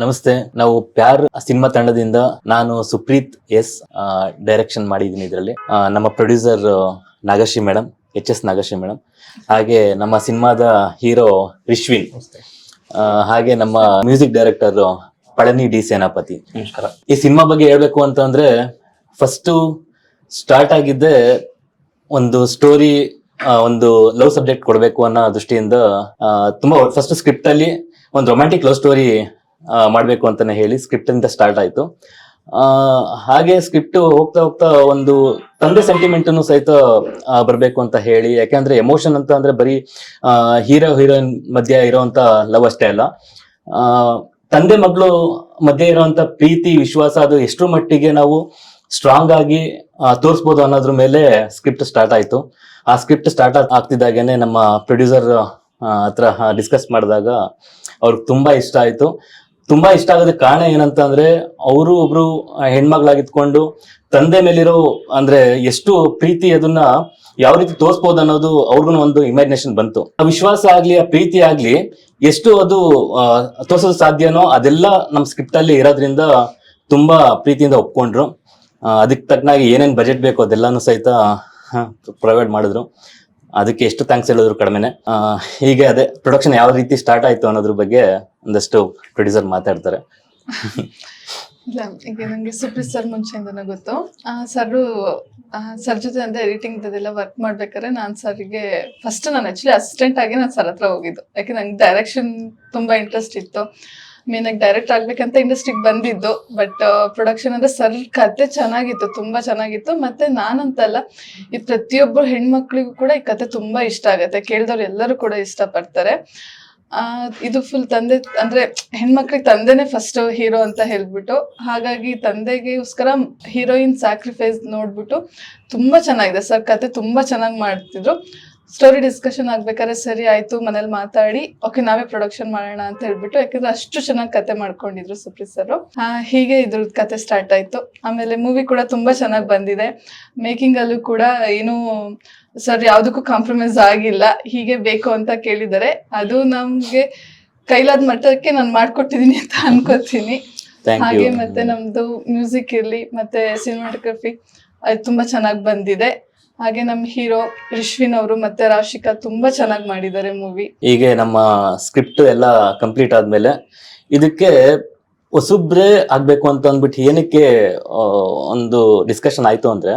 ನಮಸ್ತೆ. ನಾವು ಪ್ಯಾರ್ ಸಿನಿಮಾ ತಂಡದಿಂದ ನಾನು ಸುಪ್ರೀತ್ ಎಸ್ ಡೈರೆಕ್ಷನ್ ಮಾಡಿದ್ದೀನಿ. ಇದರಲ್ಲಿ ನಮ್ಮ producer Nagashree madam, HS Nagashree madam, ಹಾಗೆ ನಮ್ಮ ಸಿನಿಮಾದ ಹೀರೋ ರಿಶ್ವಿನ್, ಹಾಗೆ ನಮ್ಮ ಮ್ಯೂಸಿಕ್ ಡೈರೆಕ್ಟರ್ ಪಳನಿ ಡಿ ಸೇನಾಪತಿ. ನಮಸ್ಕಾರ. ಈ ಸಿನಿಮಾ ಬಗ್ಗೆ ಹೇಳ್ಬೇಕು ಅಂತಂದ್ರೆ ಫಸ್ಟ್ ಸ್ಟಾರ್ಟ್ ಆಗಿದ್ದೆ ಒಂದು ಸ್ಟೋರಿ, ಒಂದು ಲವ್ ಸಬ್ಜೆಕ್ಟ್ ಕೊಡ್ಬೇಕು ಅನ್ನೋ ದೃಷ್ಟಿಯಿಂದ ತುಂಬಾ ಫಸ್ಟ್ ಸ್ಕ್ರಿಪ್ಟ್ ಅಲ್ಲಿ ಒಂದು ರೊಮ್ಯಾಂಟಿಕ್ ಲವ್ ಸ್ಟೋರಿ ಮಾಡ್ಬೇಕು ಅಂತಾನೆ ಹೇಳಿ ಸ್ಕ್ರಿಪ್ಟ್ ಇಂದ ಸ್ಟಾರ್ಟ್ ಆಯ್ತು. ಹಾಗೆ ಸ್ಕ್ರಿಪ್ಟ್ ಹೋಗ್ತಾ ಹೋಗ್ತಾ ಒಂದು ತಂದೆ ಸೆಂಟಿಮೆಂಟ್ ಸಹಿತ ಬರ್ಬೇಕು ಅಂತ ಹೇಳಿ, ಯಾಕಂದ್ರೆ ಎಮೋಷನ್ ಅಂತ ಅಂದ್ರೆ ಬರೀ ಹೀರೋ ಹೀರೋಯಿನ್ ಮಧ್ಯೆ ಇರೋಂತ ಲವ್ ಅಷ್ಟೇ ಅಲ್ಲ, ತಂದೆ ಮಗಳು ಮಧ್ಯೆ ಇರುವಂತ ಪ್ರೀತಿ ವಿಶ್ವಾಸ ಅದು ಎಷ್ಟರ ಮಟ್ಟಿಗೆ ನಾವು ಸ್ಟ್ರಾಂಗ್ ಆಗಿ ತೋರಿಸ್ಬೋದು ಅನ್ನೋದ್ರ ಮೇಲೆ ಸ್ಕ್ರಿಪ್ಟ್ ಸ್ಟಾರ್ಟ್ ಆಯ್ತು. ಆ ಸ್ಕ್ರಿಪ್ಟ್ ಸ್ಟಾರ್ಟ್ ಆಗ್ತಿದ್ದಾಗೇನೆ ನಮ್ಮ ಪ್ರೊಡ್ಯೂಸರ್ ಹತ್ರ ಡಿಸ್ಕಸ್ ಮಾಡಿದಾಗ ಅವ್ರಿಗೆ ತುಂಬಾ ಇಷ್ಟ ಆಯ್ತು. ತುಂಬಾ ಇಷ್ಟ ಆಗೋದಕ್ಕೆ ಕಾರಣ ಏನಂತ ಅಂದ್ರೆ ಅವರು ಒಬ್ರು ಹೆಣ್ಮಗ್ಳಾಗಿತ್ಕೊಂಡು ತಂದೆ ಮೇಲಿರೋ ಅಂದ್ರೆ ಎಷ್ಟು ಪ್ರೀತಿ ಅದನ್ನ ಯಾವ ರೀತಿ ತೋರಿಸ್ಬೋದು ಅನ್ನೋದು ಅವ್ರಿಗೂ ಒಂದು ಇಮ್ಯಾಜಿನೇಷನ್ ಬಂತು. ಆ ವಿಶ್ವಾಸ ಆಗ್ಲಿ, ಆ ಪ್ರೀತಿ ಆಗ್ಲಿ ಎಷ್ಟು ಅದು ತೋರ್ಸೋದು ಸಾಧ್ಯನೋ ಅದೆಲ್ಲ ನಮ್ ಸ್ಕ್ರಿಪ್ಟ್ ಅಲ್ಲಿ ಇರೋದ್ರಿಂದ ತುಂಬಾ ಪ್ರೀತಿಯಿಂದ ಒಪ್ಕೊಂಡ್ರು. ಅದಕ್ಕೆ ತಕ್ಕನಾಗಿ ಏನೇನ್ ಬಜೆಟ್ ಬೇಕು ಅದೆಲ್ಲಾನು ಸಹಿತ ಪ್ರೊವೈಡ್ ಮಾಡಿದ್ರು. ಅದಕ್ಕೆ ಎಷ್ಟು ಥ್ಯಾಂಕ್ಸ್ ಹೇಳಿದ್ರು ಕಡಿಮೆನೆ. ಹೀಗೆ ಅದೇ ಪ್ರೊಡಕ್ಷನ್ ಯಾವ ರೀತಿ ಸ್ಟಾರ್ಟ್ ಆಯ್ತು ಅನ್ನೋದ್ರ ಬಗ್ಗೆ ಒಂದಷ್ಟು ಪ್ರೊಡ್ಯೂಸರ್ ಮಾತಾಡ್ತಾರೆ. ಇಲ್ಲ, ಈಗ ನಂಗೆ ಸುಪ್ರೀತ್ ಸರ್ ಮುಂಚೆಯಿಂದನೂ ಗೊತ್ತು. ಸರ್ ಜೊತೆ ಅಂದ್ರೆ ಎಡಿಟಿಂಗ್ ಅದೆಲ್ಲ ವರ್ಕ್ ಮಾಡ್ಬೇಕಾದ್ರೆ ನಾನು ಸರ್ಗೆ ಫಸ್ಟ್ ನಾನು ಆಕ್ಚುಲಿ ಅಸಿಸ್ಟೆಂಟ್ ಆಗಿ ನಾನು ಸರ್ ಹತ್ರ ಹೋಗಿದ್ದು. ಯಾಕೆ ನಂಗೆ ಡೈರೆಕ್ಷನ್ ತುಂಬಾ ಇಂಟ್ರೆಸ್ಟ್ ಇತ್ತು. ಮೇನಾಗಿ ಡೈರೆಕ್ಟ್ ಆಗ್ಬೇಕಂತ ಇಂಡಸ್ಟ್ರಿಗೆ ಬಂದಿದ್ದು. ಬಟ್ ಪ್ರೊಡಕ್ಷನ್ ಅಂದ್ರೆ ಸರ್ ಕತೆ ಚೆನ್ನಾಗಿತ್ತು, ತುಂಬಾ ಚೆನ್ನಾಗಿತ್ತು. ಮತ್ತೆ ನಾನಂತಲ್ಲ, ಈ ಪ್ರತಿಯೊಬ್ಬರು ಹೆಣ್ಮಕ್ಳಿಗೂ ಕೂಡ ಈ ಕತೆ ತುಂಬಾ ಇಷ್ಟ ಆಗತ್ತೆ, ಕೇಳಿದವ್ರು ಎಲ್ಲರೂ ಕೂಡ ಇಷ್ಟಪಡ್ತಾರೆ. ಇದು ಫುಲ್ ತಂದೆ ಅಂದ್ರೆ ಹೆಣ್ಮಕ್ಳಿಗೆ ತಂದೆನೆ ಫಸ್ಟ್ ಹೀರೋ ಅಂತ ಹೇಳ್ಬಿಟ್ಟು, ಹಾಗಾಗಿ ತಂದೆಗೋಸ್ಕರ ಹೀರೋಯಿನ್ ಸ್ಯಾಕ್ರಿಫೈಸ್ ನೋಡ್ಬಿಟ್ಟು ತುಂಬಾ ಚೆನ್ನಾಗಿದೆ ಸರ್. ಕತೆ ತುಂಬಾ ಚೆನ್ನಾಗಿ ಮಾಡ್ತಿದ್ರು. ಸ್ಟೋರಿ ಡಿಸ್ಕಷನ್ ಆಗ್ಬೇಕಾದ್ರೆ ಸರಿ ಆಯ್ತು, ಮನೇಲಿ ಮಾತಾಡಿ ಓಕೆ ನಾವೇ ಪ್ರೊಡಕ್ಷನ್ ಮಾಡೋಣ ಅಂತ ಹೇಳ್ಬಿಟ್ಟು, ಯಾಕಂದ್ರೆ ಅಷ್ಟು ಚೆನ್ನಾಗಿ ಕತೆ ಮಾಡ್ಕೊಂಡಿದ್ರು ಸುಪ್ರೀತ್ ಸರ್. ಹೀಗೆ ಇದ್ರ ಕತೆ ಸ್ಟಾರ್ಟ್ ಆಯ್ತು. ಆಮೇಲೆ ಮೂವಿ ಕೂಡ ತುಂಬಾ ಚೆನ್ನಾಗಿ ಬಂದಿದೆ. ಮೇಕಿಂಗ್ ಅಲ್ಲೂ ಕೂಡ ಏನು ಸರ್ ಯಾವ್ದಕ್ಕೂ ಕಾಂಪ್ರಮೈಸ್ ಆಗಿಲ್ಲ, ಹೀಗೆ ಬೇಕು ಅಂತ ಕೇಳಿದ್ದಾರೆ. ಅದು ನಮ್ಗೆ ಕೈಲಾದ ಮಟ್ಟಕ್ಕೆ ನಾನು ಮಾಡ್ಕೊಟ್ಟಿದೀನಿ ಅಂತ ಅನ್ಕೋತೀನಿ. ಹಾಗೆ ಮತ್ತೆ ನಮ್ದು ಮ್ಯೂಸಿಕ್ ಇರ್ಲಿ ಮತ್ತೆ ಸಿನಿಮಾಟೋಗ್ರಫಿ ಅದು ತುಂಬಾ ಚೆನ್ನಾಗಿ ಬಂದಿದೆ. ಹಾಗೆ ನಮ್ ಹೀರೋ ರಿಶ್ವಿನ್ ಅವರು ಮತ್ತೆ ರಾಶಿಕಾ ತುಂಬಾ ಚೆನ್ನಾಗಿ ಮಾಡಿದ್ದಾರೆ ಮೂವಿ. ಹೀಗೆ ನಮ್ಮ ಸ್ಕ್ರಿಪ್ಟ್ ಎಲ್ಲ ಕಂಪ್ಲೀಟ್ ಆದ್ಮೇಲೆ ಇದಕ್ಕೆ ಹೊಸಬ್ರೇ ಆಗ್ಬೇಕು ಅಂತ ಅಂದ್ಬಿಟ್ಟು ಏನಕ್ಕೆ ಒಂದು ಡಿಸ್ಕಷನ್ ಆಯ್ತು ಅಂದ್ರೆ,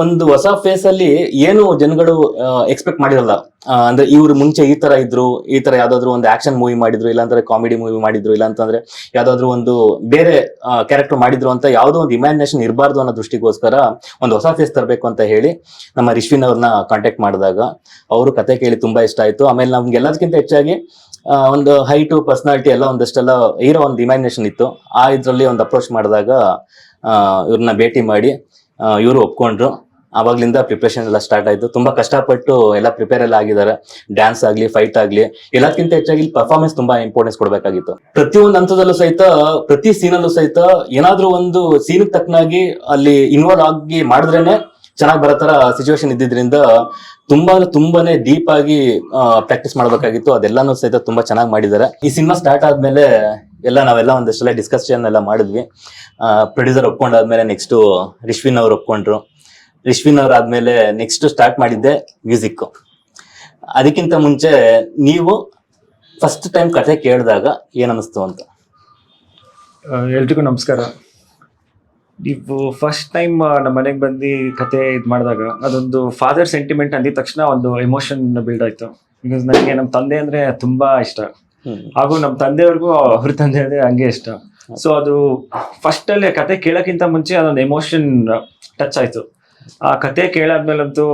ಒಂದು ಹೊಸ ಫೇಸ್ ಅಲ್ಲಿ ಏನು ಜನಗಳು ಎಕ್ಸ್ಪೆಕ್ಟ್ ಮಾಡಿರಲ್ಲ. ಅಂದ್ರೆ ಇವ್ರು ಮುಂಚೆ ಈ ತರ ಇದ್ರು, ಈ ತರ ಯಾವ್ದಾದ್ರು ಒಂದು ಆಕ್ಷನ್ ಮೂವಿ ಮಾಡಿದ್ರು, ಇಲ್ಲಾಂದ್ರೆ ಕಾಮಿಡಿ ಮೂವಿ ಮಾಡಿದ್ರು, ಇಲ್ಲಾಂತಂದ್ರೆ ಯಾವ್ದಾದ್ರು ಒಂದು ಬೇರೆ ಕ್ಯಾರೆಕ್ಟರ್ ಮಾಡಿದ್ರು ಅಂತ ಯಾವ್ದೋ ಒಂದು ಇಮ್ಯಾಜಿನೇಷನ್ ಇರಬಾರ್ದು ಅನ್ನೋ ದೃಷ್ಟಿಗೋಸ್ಕರ ಒಂದು ಹೊಸ ಫೇಸ್ ತರಬೇಕು ಅಂತ ಹೇಳಿ ನಮ್ಮ ರಿಶ್ವಿನ್ ಅವ್ರನ್ನ ಕಾಂಟ್ಯಾಕ್ಟ್ ಮಾಡಿದಾಗ ಅವರು ಕತೆ ಕೇಳಿ ತುಂಬಾ ಇಷ್ಟ ಆಯ್ತು. ಆಮೇಲೆ ನಮ್ಗೆ ಎಲ್ಲದಕ್ಕಿಂತ ಹೆಚ್ಚಾಗಿ ಒಂದು ಹೈಟು ಪರ್ಸನಾಲಿಟಿ ಎಲ್ಲ ಒಂದಷ್ಟೆಲ್ಲ ಇರೋ ಒಂದು ಇಮ್ಯಾಜಿನೇಷನ್ ಇತ್ತು. ಆ ಇದ್ರಲ್ಲಿ ಒಂದು ಅಪ್ರೋಚ್ ಮಾಡಿದಾಗ ಇವ್ರನ್ನ ಭೇಟಿ ಮಾಡಿ ಇವರು ಒಪ್ಕೊಂಡ್ರು. ಆವಾಗ್ಲಿಂದ ಪ್ರಿಪರೇಷನ್ ಎಲ್ಲ ಸ್ಟಾರ್ಟ್ ಆಯ್ತು. ತುಂಬಾ ಕಷ್ಟಪಟ್ಟು ಎಲ್ಲ ಪ್ರಿಪೇರ್ ಎಲ್ಲ ಆಗಿದ್ದಾರೆ. ಡ್ಯಾನ್ಸ್ ಆಗ್ಲಿ, ಫೈಟ್ ಆಗ್ಲಿ, ಎಲ್ಲದಕ್ಕಿಂತ ಹೆಚ್ಚಾಗಿ ಪರ್ಫಾರ್ಮೆನ್ಸ್ ತುಂಬಾ ಇಂಪಾರ್ಟೆನ್ಸ್ ಕೊಡ್ಬೇಕಾಗಿತ್ತು. ಪ್ರತಿಯೊಂದು ಹಂತದಲ್ಲೂ ಸಹಿತ, ಪ್ರತಿ ಸೀನಲ್ಲೂ ಸಹಿತ ಏನಾದ್ರೂ ಒಂದು ಸೀನ್ ತಕ್ಕನಾಗಿ ಅಲ್ಲಿ ಇನ್ವಾಲ್ವ್ ಆಗಿ ಮಾಡಿದ್ರೇನೆ ಚೆನ್ನಾಗಿ ಬರೋ ತರ ಸಿಚುವೇಶನ್ ಇದ್ದಿದ್ರಿಂದ ತುಂಬಾನೇ ಡೀಪ್ ಆಗಿ ಪ್ರಾಕ್ಟೀಸ್ ಮಾಡ್ಬೇಕಾಗಿತ್ತು. ಅದೆಲ್ಲಾನು ಸಹಿತ ತುಂಬಾ ಚೆನ್ನಾಗಿ ಮಾಡಿದ್ದಾರೆ. ಈ ಸಿನಿಮಾ ಸ್ಟಾರ್ಟ್ ಆದ್ಮೇಲೆ ನಾವೆಲ್ಲ ಒಂದಷ್ಟೆಲ್ಲ ಡಿಸ್ಕಷನ್ ಎಲ್ಲ ಮಾಡಿದ್ವಿ. ಪ್ರೊಡ್ಯೂಸರ್ ಒಪ್ಕೊಂಡಾದ್ಮೇಲೆ ನೆಕ್ಸ್ಟ್ ರಿಶ್ವಿನ್ ಅವ್ರು ಒಪ್ಕೊಂಡ್ರು. ರಿಶ್ವಿನ್ ಅವ್ರ ಆದ್ಮೇಲೆ ನೆಕ್ಸ್ಟ್ ಸ್ಟಾರ್ಟ್ ಮಾಡಿದ್ದೆ ಮ್ಯೂಸಿಕ್. ಅದಕ್ಕಿಂತ ಮುಂಚೆ ನೀವು ಫಸ್ಟ್ ಟೈಮ್ ಕಥೆ ಕೇಳಿದಾಗ ಏನ್ ಅನಿಸ್ತು ಅಂತ? ಎಲ್ರಿಗೂ ನಮಸ್ಕಾರ. ನೀವು ಫಸ್ಟ್ ಟೈಮ್ ನಮ್ಮ ಮನೆಗೆ ಬಂದು ಕತೆ ಇದು ಮಾಡಿದಾಗ ಅದೊಂದು ಫಾದರ್ ಸೆಂಟಿಮೆಂಟ್ ಅಂದಿದ ತಕ್ಷಣ ಒಂದು ಎಮೋಷನ್ ಬಿಲ್ಡ್ ಆಯ್ತು. ಬಿಕಾಸ್ ನನಗೆ ನಮ್ಮ ತಂದೆ ಅಂದ್ರೆ ತುಂಬಾ ಇಷ್ಟ, ಹಾಗೂ ನಮ್ಮ ತಂದೆಯವ್ರಿಗೂ ಅವ್ರ ತಂದೆ ಅಂದ್ರೆ ಹಂಗೆ ಇಷ್ಟ. ಸೊ ಅದು ಫಸ್ಟ್ ಅಲ್ಲಿ ಕತೆ ಕೇಳೋಕ್ಕಿಂತ ಮುಂಚೆ ಅದೊಂದು ಎಮೋಷನ್ ಟಚ್ ಆಯ್ತು. ಆ ಕತೆ ಕೇಳಾದ್ಮೇಲಂತೂ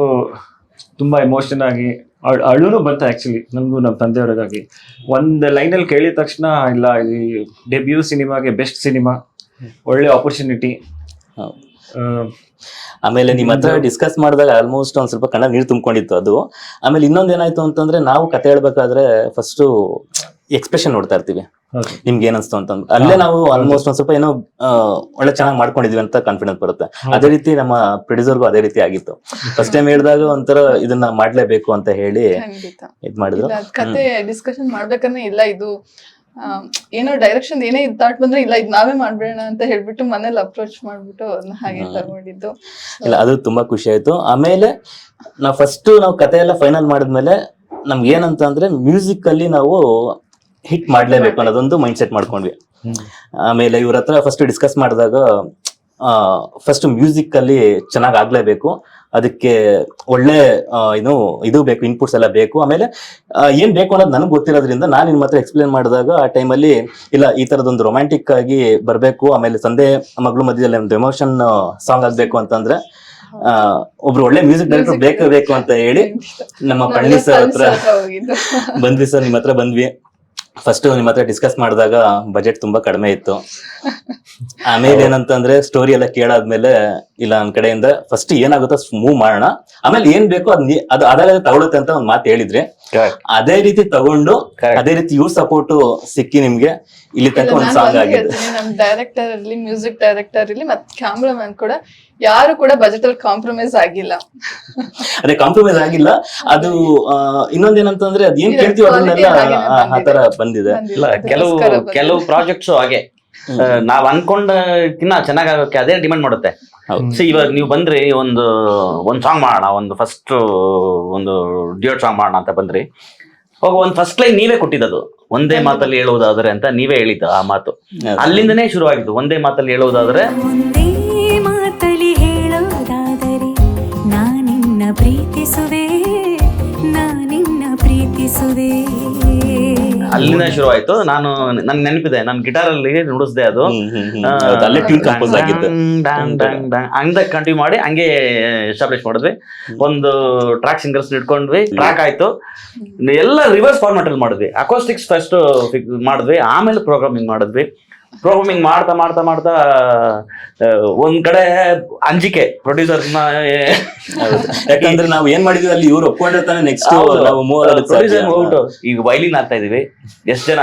ತುಂಬಾ ಎಮೋಷನ್ ಆಗಿ ಅಳುನು ಬಂತ. ಆಕ್ಚುಲಿ ನಮಗೂ ನಮ್ಮ ತಂದೆಯವ್ರಿಗಾಗಿ ಒಂದು ಲೈನಲ್ಲಿ ಕೇಳಿದ ತಕ್ಷಣ, ಇಲ್ಲ ಈ ಡೆಬ್ಯೂ ಸಿನಿಮಾಗೆ ಬೆಸ್ಟ್ ಸಿನಿಮಾ, ಒಳ್ಳೆ ಆಪರ್ಚುನಿಟಿ. ಆಮೇಲೆ ನಿಮ್ ಹತ್ರ ಡಿಸ್ಕಸ್ ಮಾಡಿದಾಗ ಆಲ್ಮೋಸ್ಟ್ ಒಂದ್ ಸ್ವಲ್ಪ ಕಣ್ಣ ನೀರು ತುಂಬಿಕೊಂಡಿತ್ತು ಅದು. ಆಮೇಲೆ ಇನ್ನೊಂದ್ ಏನಾಯ್ತು ಅಂತಂದ್ರೆ, ನಾವು ಕತೆ ಹೇಳ್ಬೇಕಾದ್ರೆ ಫಸ್ಟ್ ಎಕ್ಸ್ಪ್ರೆಷನ್ ನೋಡ್ತಾ ಇರ್ತೀವಿ, ನಿಮ್ಗೆ ಏನ್ ಅನ್ಸ್ತು ಅಂತ. ಅಲ್ಲೇ ನಾವು ಆಲ್ಮೋಸ್ಟ್ ಒಂದ್ ಸ್ವಲ್ಪ ಏನೋ ಒಳ್ಳೆ ಚೆನ್ನಾಗಿ ಮಾಡ್ಕೊಂಡಿದ್ವಿ ಅಂತ ಕಾನ್ಫಿಡೆನ್ಸ್ ಬರುತ್ತೆ. ಅದೇ ರೀತಿ ನಮ್ಮ ಪ್ರೊಡ್ಯೂಸರ್ಗೂ ಅದೇ ರೀತಿ ಆಗಿತ್ತು. ಫಸ್ಟ್ ಟೈಮ್ ಹೇಳಿದಾಗ ಒಂಥರ ಇದನ್ನ ಮಾಡ್ಲೇಬೇಕು ಅಂತ ಹೇಳಿ ಇದ್ ಮಾಡಿದ್ರು. ಕತೆ ಡಿಸ್ಕಷನ್ ಮಾಡ್ಬೇಕಂದ್ರೆ ಇಲ್ಲ ಇದು ಏನೋ ಡೈರೆಕ್ಷನ್ ಏನೇ ಥಾಟ್ ಬಂದ್ರೆ ಇಲ್ಲ ಇದ್ ನಾವೇ ಮಾಡ್ಬೇಡ ಅಂತ ಹೇಳ್ಬಿಟ್ಟು ಮನೇಲಿ ಅಪ್ರೋಚ್ ಮಾಡ್ಬಿಟ್ಟು ಅದನ್ನ ಹಾಗೆ ತಗೊಂಡಿದ್ದು. ಇಲ್ಲ ಅದು ತುಂಬಾ ಖುಷಿ ಆಯ್ತು. ಆಮೇಲೆ ನಾವು ಕತೆ ಎಲ್ಲ ಫೈನಲ್ ಮಾಡಿದ್ಮೇಲೆ ನಮ್ಗೆ ಏನಂತ ಅಂದ್ರೆ ಮ್ಯೂಸಿಕ್ ಅಲ್ಲಿ ನಾವು ಹಿಟ್ ಮಾಡ್ಲೇಬೇಕು ಅನ್ನೋದೊಂದು ಮೈಂಡ್ ಸೆಟ್ ಮಾಡ್ಕೊಂಡ್ವಿ. ಆಮೇಲೆ ಇವ್ರ ಹತ್ರ ಫಸ್ಟ್ ಡಿಸ್ಕಸ್ ಮಾಡಿದಾಗ ಫಸ್ಟ್ ಮ್ಯೂಸಿಕ್ ಅಲ್ಲಿ ಚೆನ್ನಾಗ್ ಆಗ್ಲೇಬೇಕು, ಅದಕ್ಕೆ ಒಳ್ಳೆ ಇದು ಬೇಕು, ಇನ್ಪುಟ್ಸ್ ಎಲ್ಲ ಬೇಕು. ಆಮೇಲೆ ಏನ್ ಬೇಕು ಅನ್ನೋದು ನನಗೆ ಗೊತ್ತಿರೋದ್ರಿಂದ ನಾನು ನಿಮ್ಮ ಹತ್ರ ಎಕ್ಸ್ಪ್ಲೇನ್ ಮಾಡಿದಾಗ ಆ ಟೈಮಲ್ಲಿ ಇಲ್ಲ ಈ ತರದೊಂದು ರೊಮ್ಯಾಂಟಿಕ್ ಆಗಿ ಬರ್ಬೇಕು, ಆಮೇಲೆ ತಂದೆ ಮಗಳು ಮಧ್ಯದಲ್ಲಿ ಒಂದು ಎಮೋಷನ್ ಸಾಂಗ್ ಆಗ್ಬೇಕು ಅಂತಂದ್ರೆ ಒಬ್ರು ಒಳ್ಳೆ ಮ್ಯೂಸಿಕ್ ಡೈರೆಕ್ಟರ್ ಬೇಕು ಅಂತ ಹೇಳಿ ನಮ್ಮ ಪಳ್ಳಿ ಸರ್ ಹತ್ರ ಬಂದ್ವಿ. ಸರ್ ನಿಮ್ಮ ಹತ್ರ ಬಂದ್ವಿ. ಫಸ್ಟ್ ನಿಮ್ಮ ಹತ್ರ ಡಿಸ್ಕಸ್ ಮಾಡಿದಾಗ ಬಜೆಟ್ ತುಂಬಾ ಕಡಿಮೆ ಇತ್ತು. ಆಮೇಲೆ ಏನಂತಂದ್ರೆ ಸ್ಟೋರಿ ಎಲ್ಲ ಕೇಳಾದ್ಮೇಲೆ ಇಲ್ಲ ನನ್ ಕಡೆಯಿಂದ ಫಸ್ಟ್ ಏನಾಗುತ್ತೋ ಮೂವ್ ಮಾಡೋಣ, ಆಮೇಲೆ ಏನ್ ಬೇಕೋ ಅದು ಅದಾಗ ತಗೊಳುತ್ತೆ ಅಂತ ಒಂದ್ ಮಾತು ಹೇಳಿದ್ರಿ. ಅದೇ ರೀತಿ ತಗೊಂಡು ಅದೇ ರೀತಿ ಇವ್ರ ಸಪೋರ್ಟ್ ಸಿಕ್ಕಿ ನಿಮ್ಗೆ ಇಲ್ಲಿ ತನಕ ಒಂದ್ ಸಾಂಗ್ ಆಗಿದೆ. ನಮ್ ಡೈರೆಕ್ಟರ್ ಇರ್ಲಿ, ಮ್ಯೂಸಿಕ್ ಡೈರೆಕ್ಟರ್ ಇರ್ಲಿ, ಮತ್ತೆ ಕ್ಯಾಮ್ರಾಮನ್ ಕೂಡ ಯಾರು ಕೂಡ ಬಜೆಟ್ ಅಲ್ಲಿ ಕಾಂಪ್ರಮೈಸ್ ಆಗಿಲ್ಲ. ಅದೇ ಕಾಂಪ್ರಮೈಸ್ ಆಗಿಲ್ಲ. ಅದು ಇನ್ನೊಂದೇನಂತಂದ್ರೆ ಅದ್ ಏನ್ ಕೇಳ್ತೀವಿ ಅದನ್ನೆಲ್ಲ ಆ ತರ ಬಂದಿದೆ. ಕೆಲವು ಪ್ರಾಜೆಕ್ಟ್ಸ್ ಹಾಗೆ ನಾವ್ ಅನ್ಕೊಂಡಕ್ಕಿಂತ ಚೆನ್ನಾಗಾಗಕ್ಕೆ ಅದೇ ಡಿಮ್ಯಾಂಡ್ ಮಾಡುತ್ತೆ. ಇವಾಗ ನೀವು ಬಂದ್ರಿ ಒಂದು ಸಾಂಗ್ ಮಾಡೋಣ, ಫಸ್ಟ್ ಒಂದು ಡ್ಯೂಯೆಟ್ ಸಾಂಗ್ ಮಾಡೋಣ ಅಂತ ಬಂದ್ರಿ, ಹೋಗ ಒಂದ್ ಫಸ್ಟ್ ಲೈನ್ ನೀವೇ ಕೊಟ್ಟಿದ್ದು, ಒಂದೇ ಮಾತಲ್ಲಿ ಹೇಳುವುದಾದ್ರೆ ಅಂತ ನೀವೇ ಹೇಳಿದ್ದ ಆ ಮಾತು. ಅಲ್ಲಿಂದನೇ ಶುರು ಆಗಿದ್ದು, ಒಂದೇ ಮಾತಲ್ಲಿ ಹೇಳುವುದಾದ್ರೆ ನಾನಿನ್ನ ಪ್ರೀತಿಸುವೆ, ಅಲ್ಲಿಂದ ಶುರು ಆಯ್ತು. ನನ್ ನೆನಪಿದೆ, ನನ್ ಗಿಟಾರ್ ಅಲ್ಲಿ ನುಡಿಸ್ದೆ, ಅದು ಹಂಗ ಕಂಟಿನ್ಯೂ ಮಾಡಿ ಹಂಗೆ ಎಸ್ಟಾಬ್ಲಿಷ್ ಮಾಡಿದ್ವಿ. ಒಂದು ಟ್ರ್ಯಾಕ್ ಸಿಂಗರ್ಸ್ ಇಟ್ಕೊಂಡ್ವಿ, ಟ್ರ್ಯಾಕ್ ಆಯ್ತು, ಎಲ್ಲ ರಿವರ್ಸ್ ಫಾರ್ಮ್ಯಾಟ್ ಅಲ್ಲಿ ಮಾಡಿದ್ವಿ. ಅಕೋಸ್ಟಿಕ್ಸ್ ಫಸ್ಟ್ ಮಾಡಿದ್ವಿ, ಆಮೇಲೆ ಪ್ರೋಗ್ರಾಮಿಂಗ್ ಮಾಡಿದ್ವಿ. ಪ್ರೋಗ್ರಾಮಿಂಗ್ ಮಾಡ್ತಾ ಮಾಡ್ತಾ ಮಾಡ್ತಾ ಒಂದ್ ಕಡೆ ಅಂಜಿಕೆ ಪ್ರೊಡ್ಯೂಸರ್ಸ್ ಯಾಕಂದ್ರೆ ನಾವು ಏನ್ ಮಾಡಿದ್ವಿ ಅಲ್ಲಿ ಇವ್ರು ಒಪ್ಕೊಂಡಿರ್ತಾನೆ. ನೆಕ್ಸ್ಟ್ ಪ್ರೊಡ್ಯೂಸರ್ ಹೋಗ್ಬಿಟ್ಟು ಈಗ ವೈಲಿನ್ ಆಗ್ತಾ ಇದೀವಿ, ಎಷ್ಟ್ ಜನ,